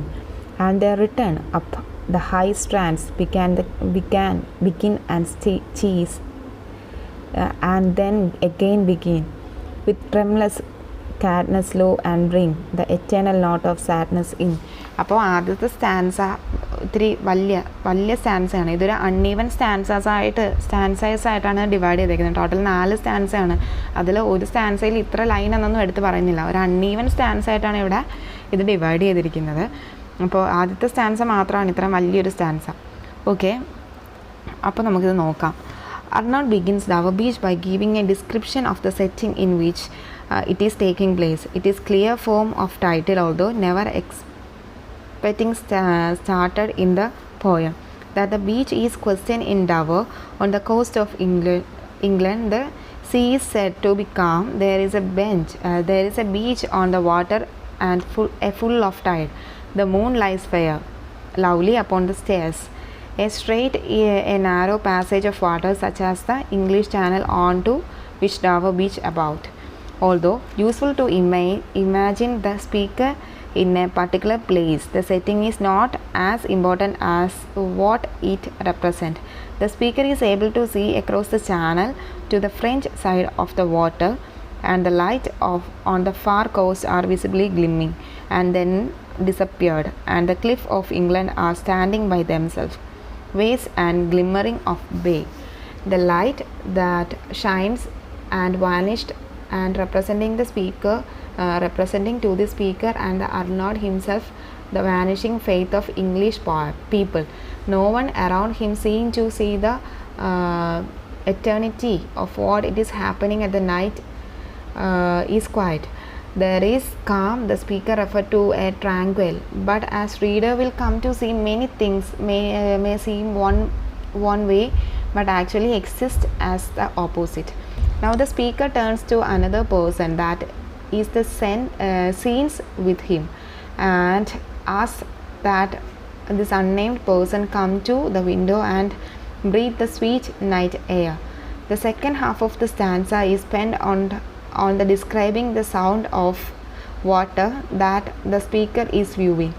and their return up the high strands begin and cease, and then again begin with tremulous cadness low and bring the eternal note of sadness in. അപ്പോൾ ആദ്യത്തെ stanza ഇത്തിരി വലിയ സ്റ്റാൻസയാണ്. ഇതൊരു uneven സ്റ്റാൻസൈസ് ആയിട്ടാണ് divide ചെയ്തേക്കുന്നത്. Total 4 സ്റ്റാൻസയാണ്. അതിൽ ഒരു സ്റ്റാൻസയിൽ ഇത്ര ലൈൻ എന്നൊന്നും എടുത്ത് പറയുന്നില്ല. ഒരു അൺഈവൻ സ്റ്റാൻസ് ആയിട്ടാണ് ഇവിടെ ഇത് ഡിവൈഡ് ചെയ്തിരിക്കുന്നത്. അപ്പോൾ ആദ്യത്തെ സ്റ്റാൻസ മാത്രമാണ് ഇത്ര വലിയൊരു സ്റ്റാൻസ. ഓക്കെ, അപ്പോൾ നമുക്കിത് നോക്കാം. Arnold begins Dover Beach by giving a description of the setting in which it is taking place. It is clear form of title, although never expecting started in the poem. That the beach is questioned in Dover on the coast of England. The sea is said to be calm. There is a beach on the water and full of tide. The moon lies fair, lovely upon the stairs. A narrow passage of water such as the English Channel on to which Dover Beach about. Although useful to imagine the speaker in a particular place, the setting is not as important as what it represents. The speaker is able to see across the channel to the French side of the water, and the light on the far coast are visibly gleaming and then disappeared, and the cliff of England are standing by themselves, waves and glimmering of bay. The light that shines and vanished, and representing to the speaker and the Arnold himself the vanishing faith of English people. No one around him seemed to see the eternity of what it is happening at the night is quiet. There is calm. The speaker referred to a tranquil, but as reader will come to see, many things may seem one way but actually exist as the opposite. Now the speaker turns to another person that is the scenes with him, and asks that this unnamed person come to the window and breathe the sweet night air. The second half of the stanza is spent on the describing the sound of water that the speaker is viewing.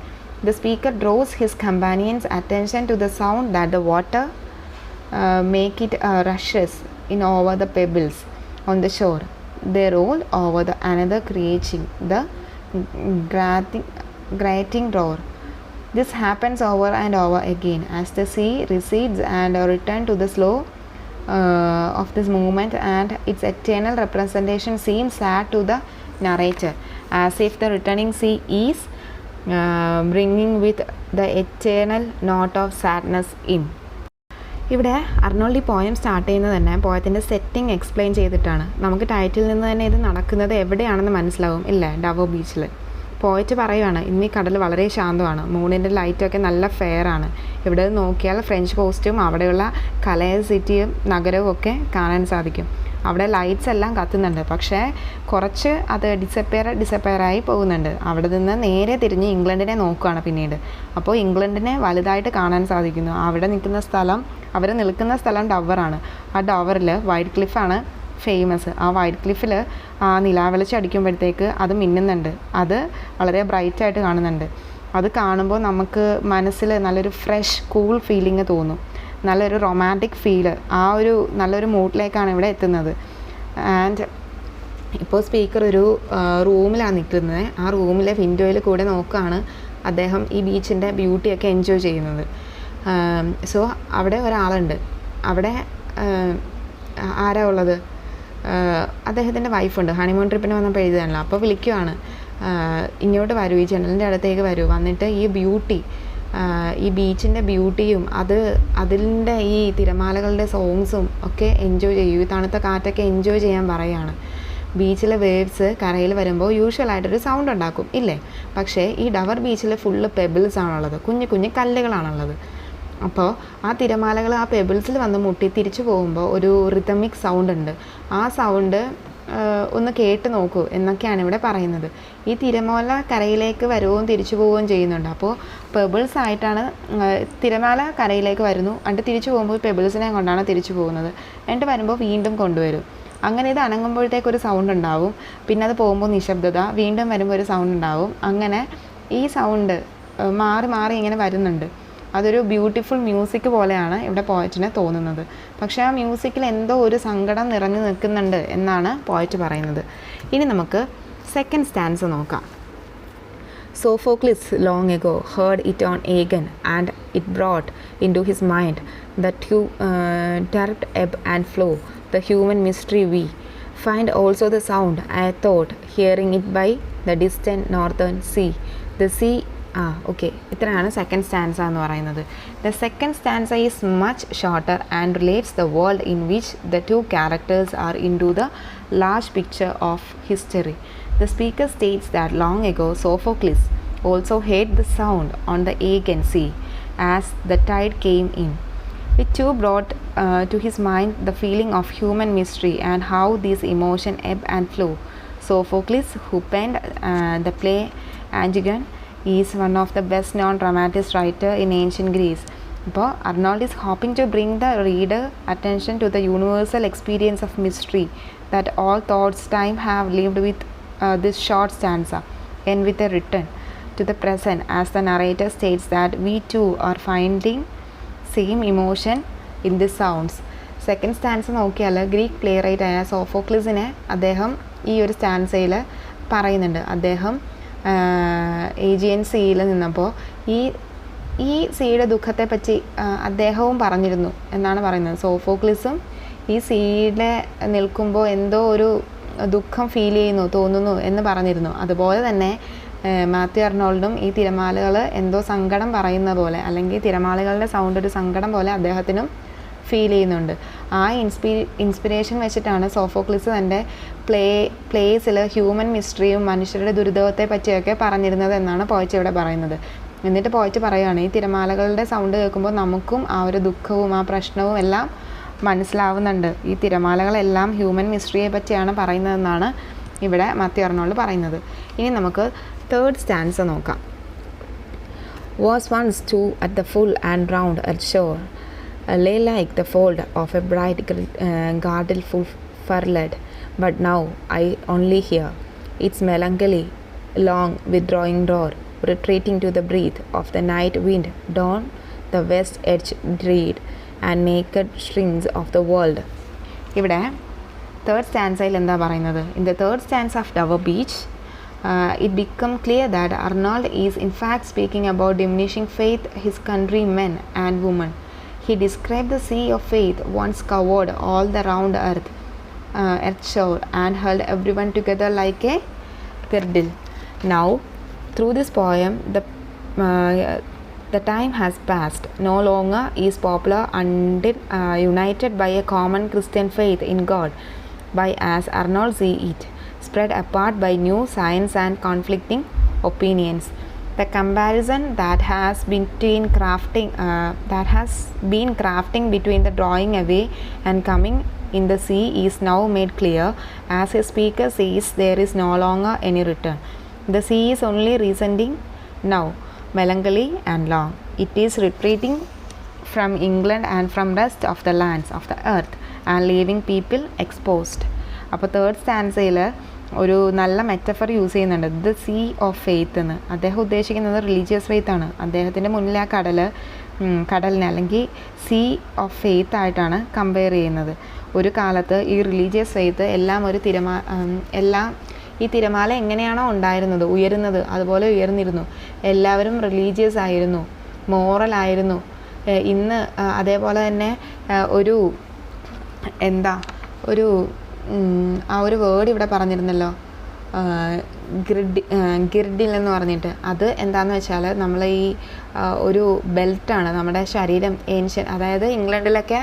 The speaker draws his companion's attention to the sound that the water make it rushes in over the pebbles on the shore. They roll over another, creating the grating roar. This happens over and over again as the sea recedes and return to the slow of this movement, and its eternal representation seems sad to the narrator, as if the returning sea is bringing with the eternal note of sadness in. ഇവിടെ Arnold ഈ poem start ചെയ്യുന്നത് തന്നെ പോയത്തിൻ്റെ setting explain ചെയ്തിട്ടാണ്. നമുക്ക് title നിന്ന് തന്നെ ഇത് നടക്കുന്നത് എവിടെയാണെന്ന് മനസ്സിലാവും ഇല്ലേ? ഡവർ ബീച്ചിൽ. പോയിട്ട് പറയുവാണ്, ഇന്ന് ഈ കടൽ വളരെ ശാന്തമാണ്, മൂണിൻ്റെ ലൈറ്റൊക്കെ നല്ല ഫെയർ ആണ്, ഇവിടെ നോക്കിയാൽ ഫ്രഞ്ച് കോസ്റ്റും അവിടെയുള്ള കലയ സിറ്റിയും നഗരവും ഒക്കെ കാണാൻ സാധിക്കും. അവിടെ ലൈറ്റ്സ് എല്ലാം കത്തുന്നുണ്ട്, പക്ഷേ കുറച്ച് അത് ഡിസപ്പയറായി പോകുന്നുണ്ട്. അവിടെ നിന്ന് നേരെ തിരിഞ്ഞ് ഇംഗ്ലണ്ടിനെ നോക്കുകയാണ് പിന്നീട്. അപ്പോൾ ഇംഗ്ലണ്ടിനെ വലുതായിട്ട് കാണാൻ സാധിക്കുന്നു. അവർ നിൽക്കുന്ന സ്ഥലം ഡവറാണ്. ആ ഡവറിൽ വൈറ്റ് ക്ലിഫാണ് ഫേമസ്. ആ വൈറ്റ് ക്ലിഫിൽ ആ നിലാവെളിച്ചം അടിക്കുമ്പോഴത്തേക്ക് അത് മിന്നുന്നുണ്ട്, അത് വളരെ ബ്രൈറ്റായിട്ട് കാണുന്നുണ്ട്. അത് കാണുമ്പോൾ നമുക്ക് മനസ്സിൽ നല്ലൊരു ഫ്രഷ് കൂൾ ഫീലിംഗ് തോന്നും, നല്ലൊരു റൊമാൻറ്റിക് ഫീല്, ആ ഒരു നല്ലൊരു മൂഡിലേക്കാണ് ഇവിടെ എത്തുന്നത്. ആൻഡ് ഇപ്പോൾ സ്പീക്കർ ഒരു റൂമിലാണ് നിൽക്കുന്നത്. ആ റൂമിലെ വിൻഡോയിൽ കൂടെ നോക്കുകയാണ് അദ്ദേഹം ഈ ബീച്ചിൻ്റെ ബ്യൂട്ടിയൊക്കെ എൻജോയ് ചെയ്യുന്നത്. സോ അവിടെ ഒരാളുണ്ട്. അവിടെ ആരാ ഉള്ളത്? അദ്ദേഹത്തിൻ്റെ വൈഫുണ്ട്. ഹണിമൂൺ ട്രിപ്പിന് വന്നപ്പോൾ എഴുതുകയാണല്ലോ. അപ്പോൾ വിളിക്കുവാണ്, ഇങ്ങോട്ട് വരൂ, ഈ ജനലിൻ്റെ അടുത്തേക്ക് വരൂ, വന്നിട്ട് ഈ ബ്യൂട്ടി, ഈ ബീച്ചിൻ്റെ ബ്യൂട്ടിയും അതിൻ്റെ ഈ തിരമാലകളുടെ സോങ്സും ഒക്കെ എൻജോയ് ചെയ്യൂ, ഈ തണുത്ത കാറ്റൊക്കെ എൻജോയ് ചെയ്യാൻ പറയുകയാണ്. ബീച്ചിലെ വേവ്സ് കരയിൽ വരുമ്പോൾ യൂഷ്വലായിട്ടൊരു സൗണ്ട് ഉണ്ടാക്കും ഇല്ലേ? പക്ഷേ ഈ ഡവർ ബീച്ചിൽ ഫുള്ള് പെബിൾസ് ആണുള്ളത്, കുഞ്ഞു കുഞ്ഞു കല്ലുകളാണുള്ളത്. അപ്പോൾ ആ തിരമാലകൾ ആ പെബിൾസിൽ വന്ന് മുട്ടി തിരിച്ചു പോകുമ്പോൾ ഒരു റിതമിക് സൗണ്ട് ഉണ്ട്. ആ സൗണ്ട് ഒന്ന് കേട്ട് നോക്കൂ എന്നൊക്കെയാണ് ഇവിടെ പറയുന്നത്. ഈ തിരമാല കരയിലേക്ക് വരുകയും തിരിച്ചു പോവുകയും ചെയ്യുന്നുണ്ട്. അപ്പോൾ പെബിൾസ് ആയിട്ടാണ് തിരമാല കരയിലേക്ക് വരുന്നു, എന്നിട്ട് തിരിച്ചു പോകുമ്പോൾ പെബിൾസിനെ കൊണ്ടാണ് തിരിച്ചു പോകുന്നത്. എന്നിട്ട് വരുമ്പോൾ വീണ്ടും കൊണ്ടുവരും. അങ്ങനെ ഇത് അനങ്ങുമ്പോഴത്തേക്കൊരു സൗണ്ട് ഉണ്ടാവും, പിന്നെ അത് പോകുമ്പോൾ നിശബ്ദത, വീണ്ടും വരുമ്പോൾ ഒരു സൗണ്ട് ഉണ്ടാവും. അങ്ങനെ ഈ സൗണ്ട് മാറി മാറി ഇങ്ങനെ വരുന്നുണ്ട്. അതൊരു ബ്യൂട്ടിഫുൾ മ്യൂസിക് പോലെയാണ് ഇവിടെ പോയറ്റിന് തോന്നുന്നത്. പക്ഷേ ആ മ്യൂസിക്കിൽ എന്തോ ഒരു സങ്കടം നിറഞ്ഞു നിൽക്കുന്നുണ്ട് എന്നാണ് പോയറ്റ് പറയുന്നത്. ഇനി നമുക്ക് സെക്കൻഡ് സ്റ്റാൻസ നോക്കാം. Sophocles long ago heard it on Aegon, and it brought into his mind the turbid ebb and flow, the human mystery we find also the sound, I thought, hearing it by the distant northern sea. The sea okay, ഇത്രയാണ് second stanza എന്ന് പറയുന്നത്. The second stanza is much shorter and relates the world in which the two characters are into the large picture of history. The speaker states that long ago Sophocles also heard the sound on the Aegean Sea as the tide came in. It too brought to his mind the feeling of human mystery and how these emotions ebb and flow. Sophocles, who penned the play Antigone, is one of the best known dramatist writers in ancient Greece. അപ്പോൾ Arnold is hoping to bring the reader attention to the universal experience of mystery that all thoughts time have lived with this short stanza, and with a return to the present as the narrator states that we too are finding same emotion in the sounds. Second stanza നോക്കിയാൽ Greek play right ആയ സോഫോക്ലിസിനെ അദ്ദേഹം ഈ ഒരു സ്റ്റാൻസയിൽ പറയുന്നുണ്ട്. അദ്ദേഹം Aegean സീയിൽ നിന്നപ്പോൾ ഈ സീയുടെ ദുഃഖത്തെപ്പറ്റി അദ്ദേഹവും പറഞ്ഞിരുന്നു എന്നാണ് പറയുന്നത്. സോഫോക്ലിസും ഈ സീയുടെ നിൽക്കുമ്പോൾ എന്തോ ഒരു ദുഃഖം ഫീൽ ചെയ്യുന്നു തോന്നുന്നു എന്ന് പറഞ്ഞിരുന്നു. അതുപോലെ തന്നെ മാത്യു അർണോൾഡും ഈ തിരമാലകൾ എന്തോ സങ്കടം പറയുന്ന പോലെ, അല്ലെങ്കിൽ തിരമാലകളുടെ സൗണ്ട് ഒരു സങ്കടം പോലെ അദ്ദേഹത്തിനും ഫീൽ ചെയ്യുന്നുണ്ട്. ആ ഇൻസ്പിരേഷൻ വെച്ചിട്ടാണ് സോഫോക്ലിസ് തൻ്റെ പ്ലേസിൽ ഹ്യൂമൻ മിസ്റ്ററിയും മനുഷ്യരുടെ ദുരിതത്തെ പറ്റിയൊക്കെ പറഞ്ഞിരുന്നത് എന്നാണ് പോയറ്റ് ഇവിടെ പറയുന്നത്. എന്നിട്ട് പോയറ്റ് പറയുകയാണ്, ഈ തിരമാലകളുടെ സൗണ്ട് കേൾക്കുമ്പോൾ നമുക്കും ആ ഒരു ദുഃഖവും ആ പ്രശ്നവും എല്ലാം മനസ്സിലാവുന്നുണ്ട്. ഈ തിരമാലകളെല്ലാം ഹ്യൂമൻ മിസ്റ്ററിയെ പറ്റിയാണ് പറയുന്നതെന്നാണ് ഇവിടെ മാത്യു അർണോൾഡ് പറയുന്നത്. ഇനി നമുക്ക് തേർഡ് സ്റ്റാൻസ നോക്കാം. Was once too at the full and round at shore, lay like the fold of a bright girdle full furled, but now I only hear its melancholy long withdrawing roar, retreating to the breath of the night wind down the west edge dread and naked strings of the world. ഇവിടെ third സ്റ്റാൻസയിൽ എന്താ പറയുന്നത്? In the third stanza of Dover Beach, it became clear that Arnold is in fact speaking about diminishing faith his countrymen and women. He described the sea of faith once covered all the round earth shore and held everyone together like a girdle. Now, through this poem, the time has passed. No longer is popular and united by a common Christian faith in God, by as Arnold see it, spread apart by new science and conflicting opinions. The comparison that has been crafting between the drawing away and coming in the sea is now made clear, as his speaker says there is no longer any return. The sea is only receding now, melancholy and long. It is retreating from England and from rest of the lands of the earth and leaving people exposed. അപ്പോൾ third സ്റ്റാൻസയിൽ ഒരു നല്ല metaphor use ചെയ്യുന്നുണ്ട്, the sea of faith എന്ന്. അദ്ദേഹം ഉദ്ദേശിക്കുന്നത് religious faith ആണ്. അദ്ദേഹത്തിൻ്റെ മുന്നിൽ ആ കടലിനെ അല്ലെങ്കിൽ സീ ഓഫ് ഫെയ്ത്ത് ആയിട്ടാണ് കമ്പയർ ചെയ്യുന്നത്. ഒരു കാലത്ത് ഈ റിലീജിയസ് ഫെയ്ത്ത് എല്ലാം ഈ തിരമാല എങ്ങനെയാണോ ഉണ്ടായിരുന്നത്, ഉയരുന്നത്, അതുപോലെ ഉയർന്നിരുന്നു. എല്ലാവരും റിലീജിയസ് ആയിരുന്നു, മോറൽ ആയിരുന്നു. ഇന്ന് അതേപോലെ തന്നെ ആ ഒരു വേർഡ് ഇവിടെ പറഞ്ഞിരുന്നല്ലോ, ഗിർഡിൽ എന്ന് പറഞ്ഞിട്ട്. അത് എന്താണെന്ന് വെച്ചാൽ നമ്മൾ ഈ ഒരു ബെൽറ്റാണ് നമ്മുടെ ശരീരം ഏൻഷ്യൻ, അതായത് ഇംഗ്ലണ്ടിലൊക്കെ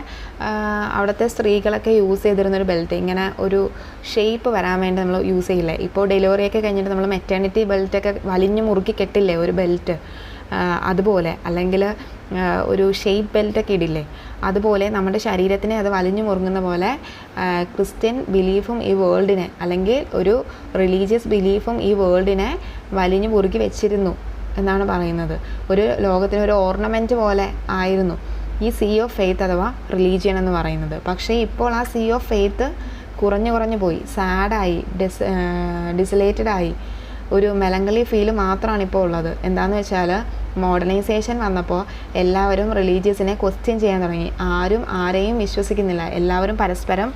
അവിടുത്തെ സ്ത്രീകളൊക്കെ യൂസ് ചെയ്തിരുന്നൊരു ബെൽറ്റ്. ഇങ്ങനെ ഒരു ഷേപ്പ് വരാൻ വേണ്ടി നമ്മൾ യൂസ് ചെയ്യില്ലേ. ഇപ്പോൾ ഡെലിവറിയൊക്കെ കഴിഞ്ഞിട്ട് നമ്മൾ മെറ്റേണിറ്റി ബെൽറ്റൊക്കെ വലിഞ്ഞു മുറുക്കി കെട്ടില്ലേ ഒരു ബെൽറ്റ്, അതുപോലെ, അല്ലെങ്കിൽ ഒരു ഷേപ്പ് ബെൽറ്റൊക്കെ ഇടില്ലേ, അതുപോലെ നമ്മുടെ ശരീരത്തിനെ അത് വലിഞ്ഞു മുറുങ്ങുന്ന പോലെ ക്രിസ്ത്യൻ ബിലീഫും ഈ വേൾഡിനെ, അല്ലെങ്കിൽ ഒരു റിലീജിയസ് ബിലീഫും ഈ വേൾഡിനെ വലിഞ്ഞു മുറുക്കി വെച്ചിരുന്നു എന്നാണ് പറയുന്നത്. ഒരു ലോകത്തിന് ഒരു ഓർണമെൻറ്റ് പോലെ ആയിരുന്നു ഈ സീ ഓഫ് ഫെയ്ത്ത് അഥവാ റിലീജിയൻ എന്ന് പറയുന്നത്. പക്ഷേ ഇപ്പോൾ ആ സീ ഓഫ് ഫെയ്ത്ത് കുറഞ്ഞു പോയി, സാഡായി, ഡിസലേറ്റഡായി, ഒരു മെലങ്കളി ഫീല് മാത്രമാണ് ഇപ്പോൾ ഉള്ളത്. എന്താണെന്ന് വെച്ചാൽ മോഡേണൈസേഷൻ വന്നപ്പോൾ എല്ലാവരും റിലീജിയസിനെ ക്വസ്റ്റ്യൻ ചെയ്യാൻ തുടങ്ങി. ആരും ആരെയും വിശ്വസിക്കുന്നില്ല. എല്ലാവരും പരസ്പരം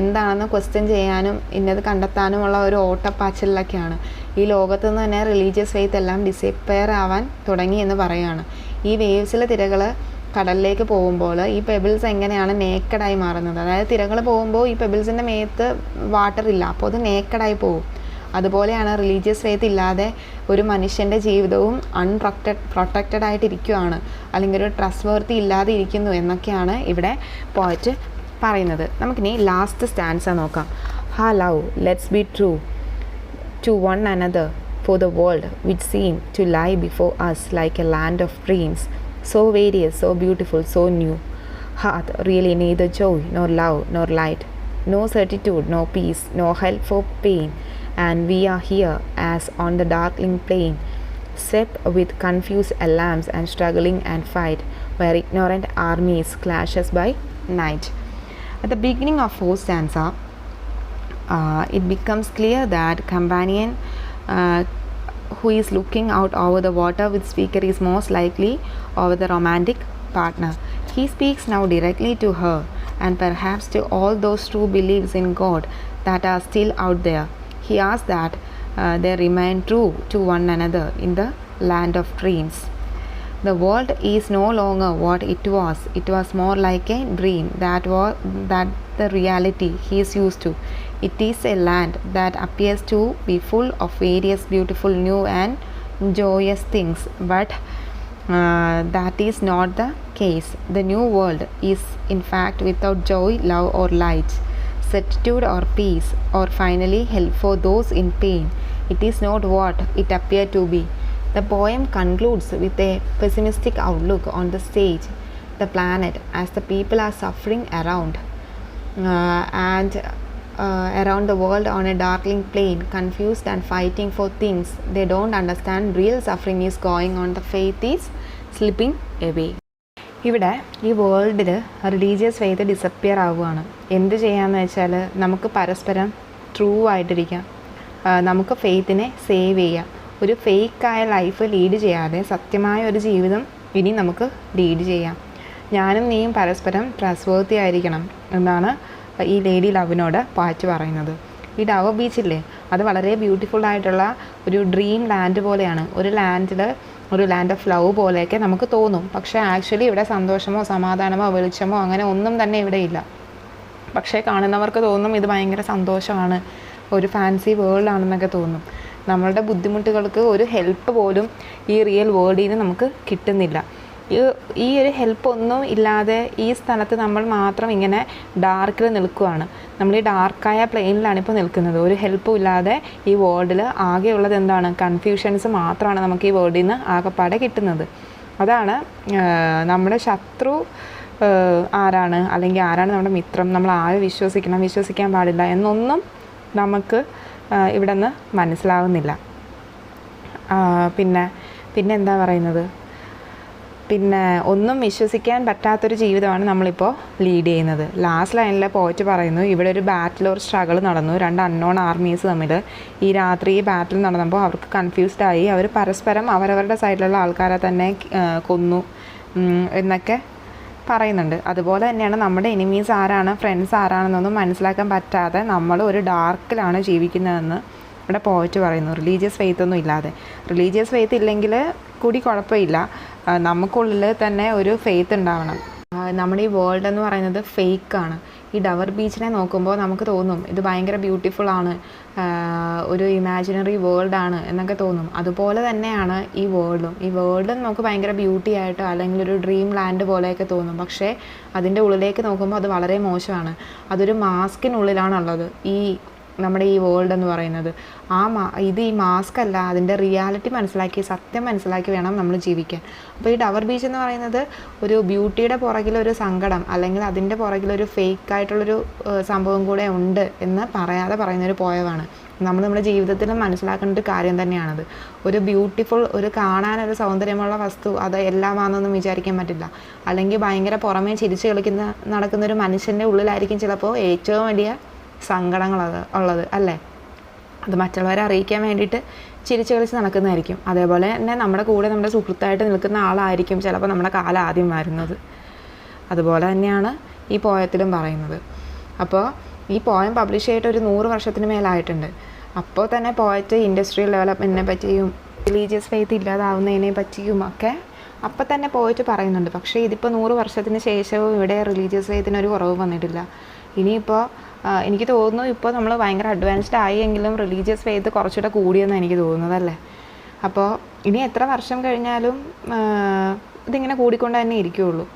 എന്താണെന്ന് ക്വസ്റ്റ്യൻ ചെയ്യാനും ഇന്നത് കണ്ടെത്താനുമുള്ള ഒരു ഓട്ടപ്പാച്ചിലൊക്കെയാണ്. ഈ ലോകത്തു നിന്ന് തന്നെ റിലീജിയസ് ഫെയ്ത്ത് എല്ലാം ഡിസപ്പയർ ആവാൻ തുടങ്ങി എന്ന് പറയുകയാണ്. ഈ വേവ്സിലെ തിരകൾ കടലിലേക്ക് പോകുമ്പോൾ ഈ പെബിൾസ് എങ്ങനെയാണ് നേക്കഡായി മാറുന്നത്? അതായത് തിരകൾ പോകുമ്പോൾ ഈ പെബിൾസിൻ്റെ മേത്ത് വാട്ടർ ഇല്ല, അപ്പോൾ അത് നേക്കഡായി പോകും. അതുപോലെയാണ് റിലീജിയസ് ഫെയ്ത്ത് ഇല്ലാതെ ഒരു മനുഷ്യൻ്റെ ജീവിതവും പ്രൊട്ടക്റ്റഡ് ആയിട്ടിരിക്കുകയാണ്, അല്ലെങ്കിൽ ഒരു ട്രസ്റ്റ് വർത്തി ഇല്ലാതെ ഇരിക്കുന്നു എന്നൊക്കെയാണ് ഇവിടെ പോയറ്റ് പറയുന്നത്. നമുക്കിനി ലാസ്റ്റ് സ്റ്റാൻസ നോക്കാം. ഹാ love let's be true to one another, for the world which seemed to lie before us like a land of dreams, so various, so beautiful, so new, hath really neither joy nor love nor light, no certitude, no peace, no help for pain, and we are here as on the darkling plain, swept with confused alarms and struggling and fight, where ignorant armies clashes by night. At the beginning of fourth stanza, it becomes clear that companion who is looking out over the water with speaker is most likely over the romantic partner. He speaks now directly to her and perhaps to all those true beliefs in God that are still out there. He asks that they remain true to one another in the land of dreams. The world is no longer what it was. It was more like a dream that the reality he is used to. It is a land that appears to be full of various beautiful new and joyous things, but that is not the case. The new world is in fact without joy, love or light, certitude or peace, or finally help for those in pain. It is not what it appeared to be. The poem concludes with a pessimistic outlook on the stage, the planet, as the people are suffering around around the world on a darkling plain, confused and fighting for things they don't understand. Real suffering is going on. The faith is slipping away. ഇവിടെ ഈ വേൾഡിൽ religious faith disappear ആവുകയാണ്. എന്ത് ചെയ്യാമെന്ന് വെച്ചാൽ നമുക്ക് പരസ്പരം true ആയിട്ടിരിക്കാം, നമുക്ക് ഫെയ്ത്തിനെ സേവ് ചെയ്യാം. ഒരു ഫേക്കായ ലൈഫ് ലീഡ് ചെയ്യാതെ സത്യമായ ഒരു ജീവിതം ഇനി നമുക്ക് ലീഡ് ചെയ്യാം. ഞാനും നീയും പരസ്പരം ട്രസ്റ്റ് വർത്തി ആയിരിക്കണം എന്നാണ് ഈ ലേഡി ലവിനോട് പാറ്റ് പറയുന്നത്. ഈ ഡവർ ബീച്ചില്ലേ, അത് വളരെ ബ്യൂട്ടിഫുൾ ആയിട്ടുള്ള ഒരു ഡ്രീം ലാൻഡ് പോലെയാണ്. ഒരു ലാൻഡ് ഓഫ് ലവ് പോലെയൊക്കെ നമുക്ക് തോന്നും. പക്ഷേ ആക്ച്വലി ഇവിടെ സന്തോഷമോ സമാധാനമോ വെളിച്ചമോ അങ്ങനെ ഒന്നും തന്നെ ഇവിടെ ഇല്ല. പക്ഷേ കാണുന്നവർക്ക് തോന്നും ഇത് ഭയങ്കര സന്തോഷമാണ്, ഒരു ഫാൻസി വേൾഡാണെന്നൊക്കെ തോന്നും. നമ്മളുടെ ബുദ്ധിമുട്ടുകൾക്ക് ഒരു ഹെൽപ്പ് പോലും ഈ റിയൽ വേൾഡിൽ നിന്ന് നമുക്ക് കിട്ടുന്നില്ല. ഈ ഒരു ഹെൽപ്പ് ഒന്നും ഇല്ലാതെ ഈ സ്ഥലത്ത് നമ്മൾ മാത്രം ഇങ്ങനെ ഡാർക്കിൽ നിൽക്കുകയാണ്. നമ്മൾ ഈ ഡാർക്കായ പ്ലെയിനിലാണ് ഇപ്പോൾ നിൽക്കുന്നത്. ഒരു ഹെൽപ്പും ഇല്ലാതെ ഈ വേൾഡിൽ ആകെയുള്ളത് എന്താണ്? കൺഫ്യൂഷൻസ് മാത്രമാണ് നമുക്ക് ഈ വേൾഡിൽ നിന്ന് ആകെപ്പാടെ കിട്ടുന്നത്. അതാണ് നമ്മുടെ ശത്രു ആരാണ്, അല്ലെങ്കിൽ ആരാണ് നമ്മുടെ മിത്രം, നമ്മൾ ആരെ വിശ്വസിക്കണം, വിശ്വസിക്കാൻ പാടില്ല എന്നൊന്നും നമുക്ക് ഇവിടെ നിന്ന് മനസ്സിലാവുന്നില്ല. പിന്നെ എന്താ പറയുന്നത്, പിന്നെ ഒന്നും വിശ്വസിക്കാൻ പറ്റാത്തൊരു ജീവിതമാണ് നമ്മളിപ്പോൾ ലീഡ് ചെയ്യുന്നത്. ലാസ്റ്റ് ലൈനിലെ പോയിട്ട് പറയുന്നു, ഇവിടെ ഒരു ബാറ്റിൽ ഒരു സ്ട്രഗിൾ നടന്നു, രണ്ട് അൺനോൺ ആർമീസ് തമ്മിൽ. ഈ രാത്രി ഈ ബാറ്റിൽ നടന്നപ്പോൾ അവർക്ക് കൺഫ്യൂസ്ഡ് ആയി, അവർ പരസ്പരം അവരവരുടെ സൈഡിലുള്ള ആൾക്കാരെ തന്നെ കൊന്നു എന്നൊക്കെ പറയുന്നുണ്ട്. അതുപോലെ തന്നെയാണ് നമ്മുടെ എനിമീസ് ആരാണ്, ഫ്രണ്ട്സ് ആരാണെന്നൊന്നും മനസ്സിലാക്കാൻ പറ്റാതെ നമ്മൾ ഒരു ഡാർക്കിലാണ് ജീവിക്കുന്നതെന്ന് ഇവിടെ പോയിട്ട് പറയുന്നു. റിലീജിയസ് ഫെയ്ത്ത് ഒന്നും ഇല്ലാതെ. റിലീജിയസ് ഫെയ്ത്ത് ഇല്ലെങ്കിൽ കൂടി കുഴപ്പമില്ല, നമുക്കുള്ളിൽ തന്നെ ഒരു ഫെയ്ത്ത് ഉണ്ടാവണം. നമ്മുടെ ഈ വേൾഡ് എന്ന് പറയുന്നത് ഫേക്കാണ്. ഈ ഡവർ ബീച്ചിനെ നോക്കുമ്പോൾ നമുക്ക് തോന്നും ഇത് ഭയങ്കര ബ്യൂട്ടിഫുൾ ആണ്, ഒരു ഇമാജിനറി വേൾഡാണ് എന്നൊക്കെ തോന്നും. അതുപോലെ തന്നെയാണ് ഈ വേൾഡും നമുക്ക് ഭയങ്കര ബ്യൂട്ടി ആയിട്ടോ അല്ലെങ്കിൽ ഒരു ഡ്രീം ലാൻഡ് പോലെയൊക്കെ തോന്നും. പക്ഷേ അതിൻ്റെ ഉള്ളിലേക്ക് നോക്കുമ്പോൾ അത് വളരെ മോശമാണ്. അതൊരു മാസ്കിനുള്ളിലാണുള്ളത് ഈ നമ്മുടെ ഈ വേൾഡ് എന്ന് പറയുന്നത്. ഇത് ഈ മാസ്ക് അല്ല, അതിൻ്റെ റിയാലിറ്റി മനസ്സിലാക്കി, സത്യം മനസ്സിലാക്കി വേണം നമ്മൾ ജീവിക്കാൻ. അപ്പോൾ ഈ ഡവർ ബീച്ച് എന്ന് പറയുന്നത് ഒരു ബ്യൂട്ടിയുടെ പുറകിലൊരു സങ്കടം അല്ലെങ്കിൽ അതിൻ്റെ പുറകിലൊരു ഫേക്കായിട്ടുള്ളൊരു സംഭവം കൂടെ ഉണ്ട് എന്ന് പറയാതെ പറയുന്നൊരു പോയമാണ്. നമ്മുടെ ജീവിതത്തിൽ മനസ്സിലാക്കേണ്ട ഒരു കാര്യം തന്നെയാണത്. ഒരു ബ്യൂട്ടിഫുൾ, ഒരു കാണാനൊരു സൗന്ദര്യമുള്ള വസ്തു അത് എല്ലാമാണെന്നൊന്നും വിചാരിക്കാൻ പറ്റില്ല. അല്ലെങ്കിൽ ഭയങ്കര പുറമേ ചിരിച്ച് നടക്കുന്നൊരു മനുഷ്യൻ്റെ ഉള്ളിലായിരിക്കും ചിലപ്പോൾ ഏറ്റവും വലിയ സങ്കടങ്ങൾ ഉള്ളത്, അല്ലേ? അത് മറ്റുള്ളവരെ അറിയിക്കാൻ വേണ്ടിയിട്ട് ചിരിച്ച് കളിച്ച് നടക്കുന്നതായിരിക്കും. അതേപോലെ തന്നെ നമ്മുടെ കൂടെ നമ്മുടെ സുഹൃത്തായിട്ട് നിൽക്കുന്ന ആളായിരിക്കും ചിലപ്പോൾ നമ്മുടെ കാലം ആദ്യം വരുന്നത്. അതുപോലെ തന്നെയാണ് ഈ പോയത്തിലും പറയുന്നത്. അപ്പോൾ ഈ പോയം പബ്ലിഷ് ചെയ്തിട്ട് ഒരു 100 വർഷത്തിന് മേലായിട്ടുണ്ട്. അപ്പോൾ തന്നെ പോയറ്റ് ഇൻഡസ്ട്രിയൽ ഡെവലപ്മെൻറ്റിനെ പറ്റിയും റിലീജിയസ് ഫെയ്ത്ത് ഇല്ലാതാവുന്നതിനെ പറ്റിയും ഒക്കെ അപ്പം തന്നെ പോയിട്ട് പറയുന്നുണ്ട്. പക്ഷേ ഇതിപ്പോൾ 100 വർഷത്തിന് ശേഷവും ഇവിടെ റിലീജിയസ് ഫെയ്ത്തിനൊരു കുറവ് വന്നിട്ടില്ല. ഇനിയിപ്പോൾ എനിക്ക് തോന്നുന്നു ഇപ്പോൾ നമ്മൾ ഭയങ്കര അഡ്വാൻസ്ഡ് ആയെങ്കിലും റിലീജിയസ് ഫെയ്ത്ത് കുറച്ചുകൂടെ കൂടിയെന്നാണ് എനിക്ക് തോന്നുന്നതല്ലേ. അപ്പോൾ ഇനി എത്ര വർഷം കഴിഞ്ഞാലും ഇതിങ്ങനെ കൂടിക്കൊണ്ട് തന്നെ ഇരിക്കുകയുള്ളൂ.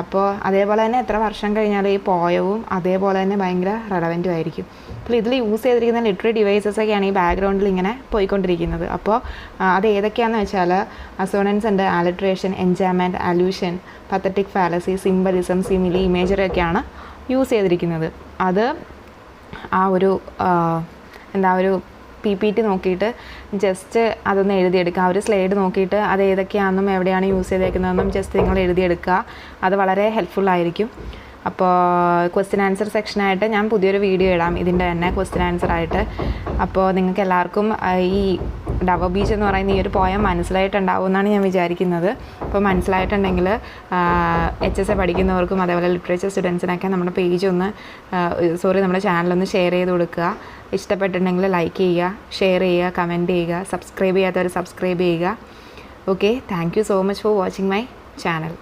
അപ്പോൾ അതേപോലെ തന്നെ എത്ര വർഷം കഴിഞ്ഞാലും ഈ പോയവും അതേപോലെ തന്നെ ഭയങ്കര റെലവൻറ്റും ആയിരിക്കും. അപ്പോൾ ഇതിൽ യൂസ് ചെയ്തിരിക്കുന്ന ലിറ്റററി ഡിവൈസസൊക്കെയാണ് ഈ ബാക്ക്ഗ്രൗണ്ടിൽ ഇങ്ങനെ പോയിക്കൊണ്ടിരിക്കുന്നത്. അപ്പോൾ അത് ഏതൊക്കെയാണെന്ന് വെച്ചാൽ അസോണൻസ് ഉണ്ട്, alliteration, enjambment, allusion, pathetic fallacy, symbolism, simile, imagery ഒക്കെയാണ് യൂസ് ചെയ്തിരിക്കുന്നത്. അത് ആ ഒരു ഒരു PPT നോക്കിയിട്ട് ജസ്റ്റ് അതൊന്ന് എഴുതിയെടുക്കുക. ആ ഒരു സ്ലൈഡ് നോക്കിയിട്ട് അത് ഏതൊക്കെയാണെന്നും എവിടെയാണ് യൂസ് ചെയ്തേക്കുന്നതെന്നും ജസ്റ്റ് നിങ്ങൾ എഴുതിയെടുക്കുക. അത് വളരെ ഹെൽപ്ഫുള്ളായിരിക്കും. അപ്പോൾ ക്വസ്റ്റ്യൻ ആൻസർ സെക്ഷനായിട്ട് ഞാൻ പുതിയൊരു വീഡിയോ ഇടാം ഇതിൻ്റെ തന്നെ ക്വസ്റ്റ്യൻ ആൻസറായിട്ട്. അപ്പോൾ നിങ്ങൾക്ക് എല്ലാവർക്കും ഈ ഡവ ബീച്ച് എന്ന് പറയുന്ന ഈ ഒരു പോയം മനസ്സിലായിട്ടുണ്ടാവും എന്നാണ് ഞാൻ വിചാരിക്കുന്നത്. അപ്പോൾ മനസ്സിലായിട്ടുണ്ടെങ്കിൽ HSA പഠിക്കുന്നവർക്കും അതേപോലെ ലിറ്ററേച്ചർ സ്റ്റുഡൻസിനൊക്കെ നമ്മുടെ പേജ് നമ്മുടെ ചാനലൊന്ന് ഷെയർ ചെയ്ത് കൊടുക്കുക. ഇഷ്ടപ്പെട്ടിട്ടുണ്ടെങ്കിൽ ലൈക്ക് ചെയ്യുക, ഷെയർ ചെയ്യുക, കമൻറ്റ് ചെയ്യുക, സബ്സ്ക്രൈബ് ചെയ്യാത്തവർ സബ്സ്ക്രൈബ് ചെയ്യുക. Okay, thank you so much for watching my channel.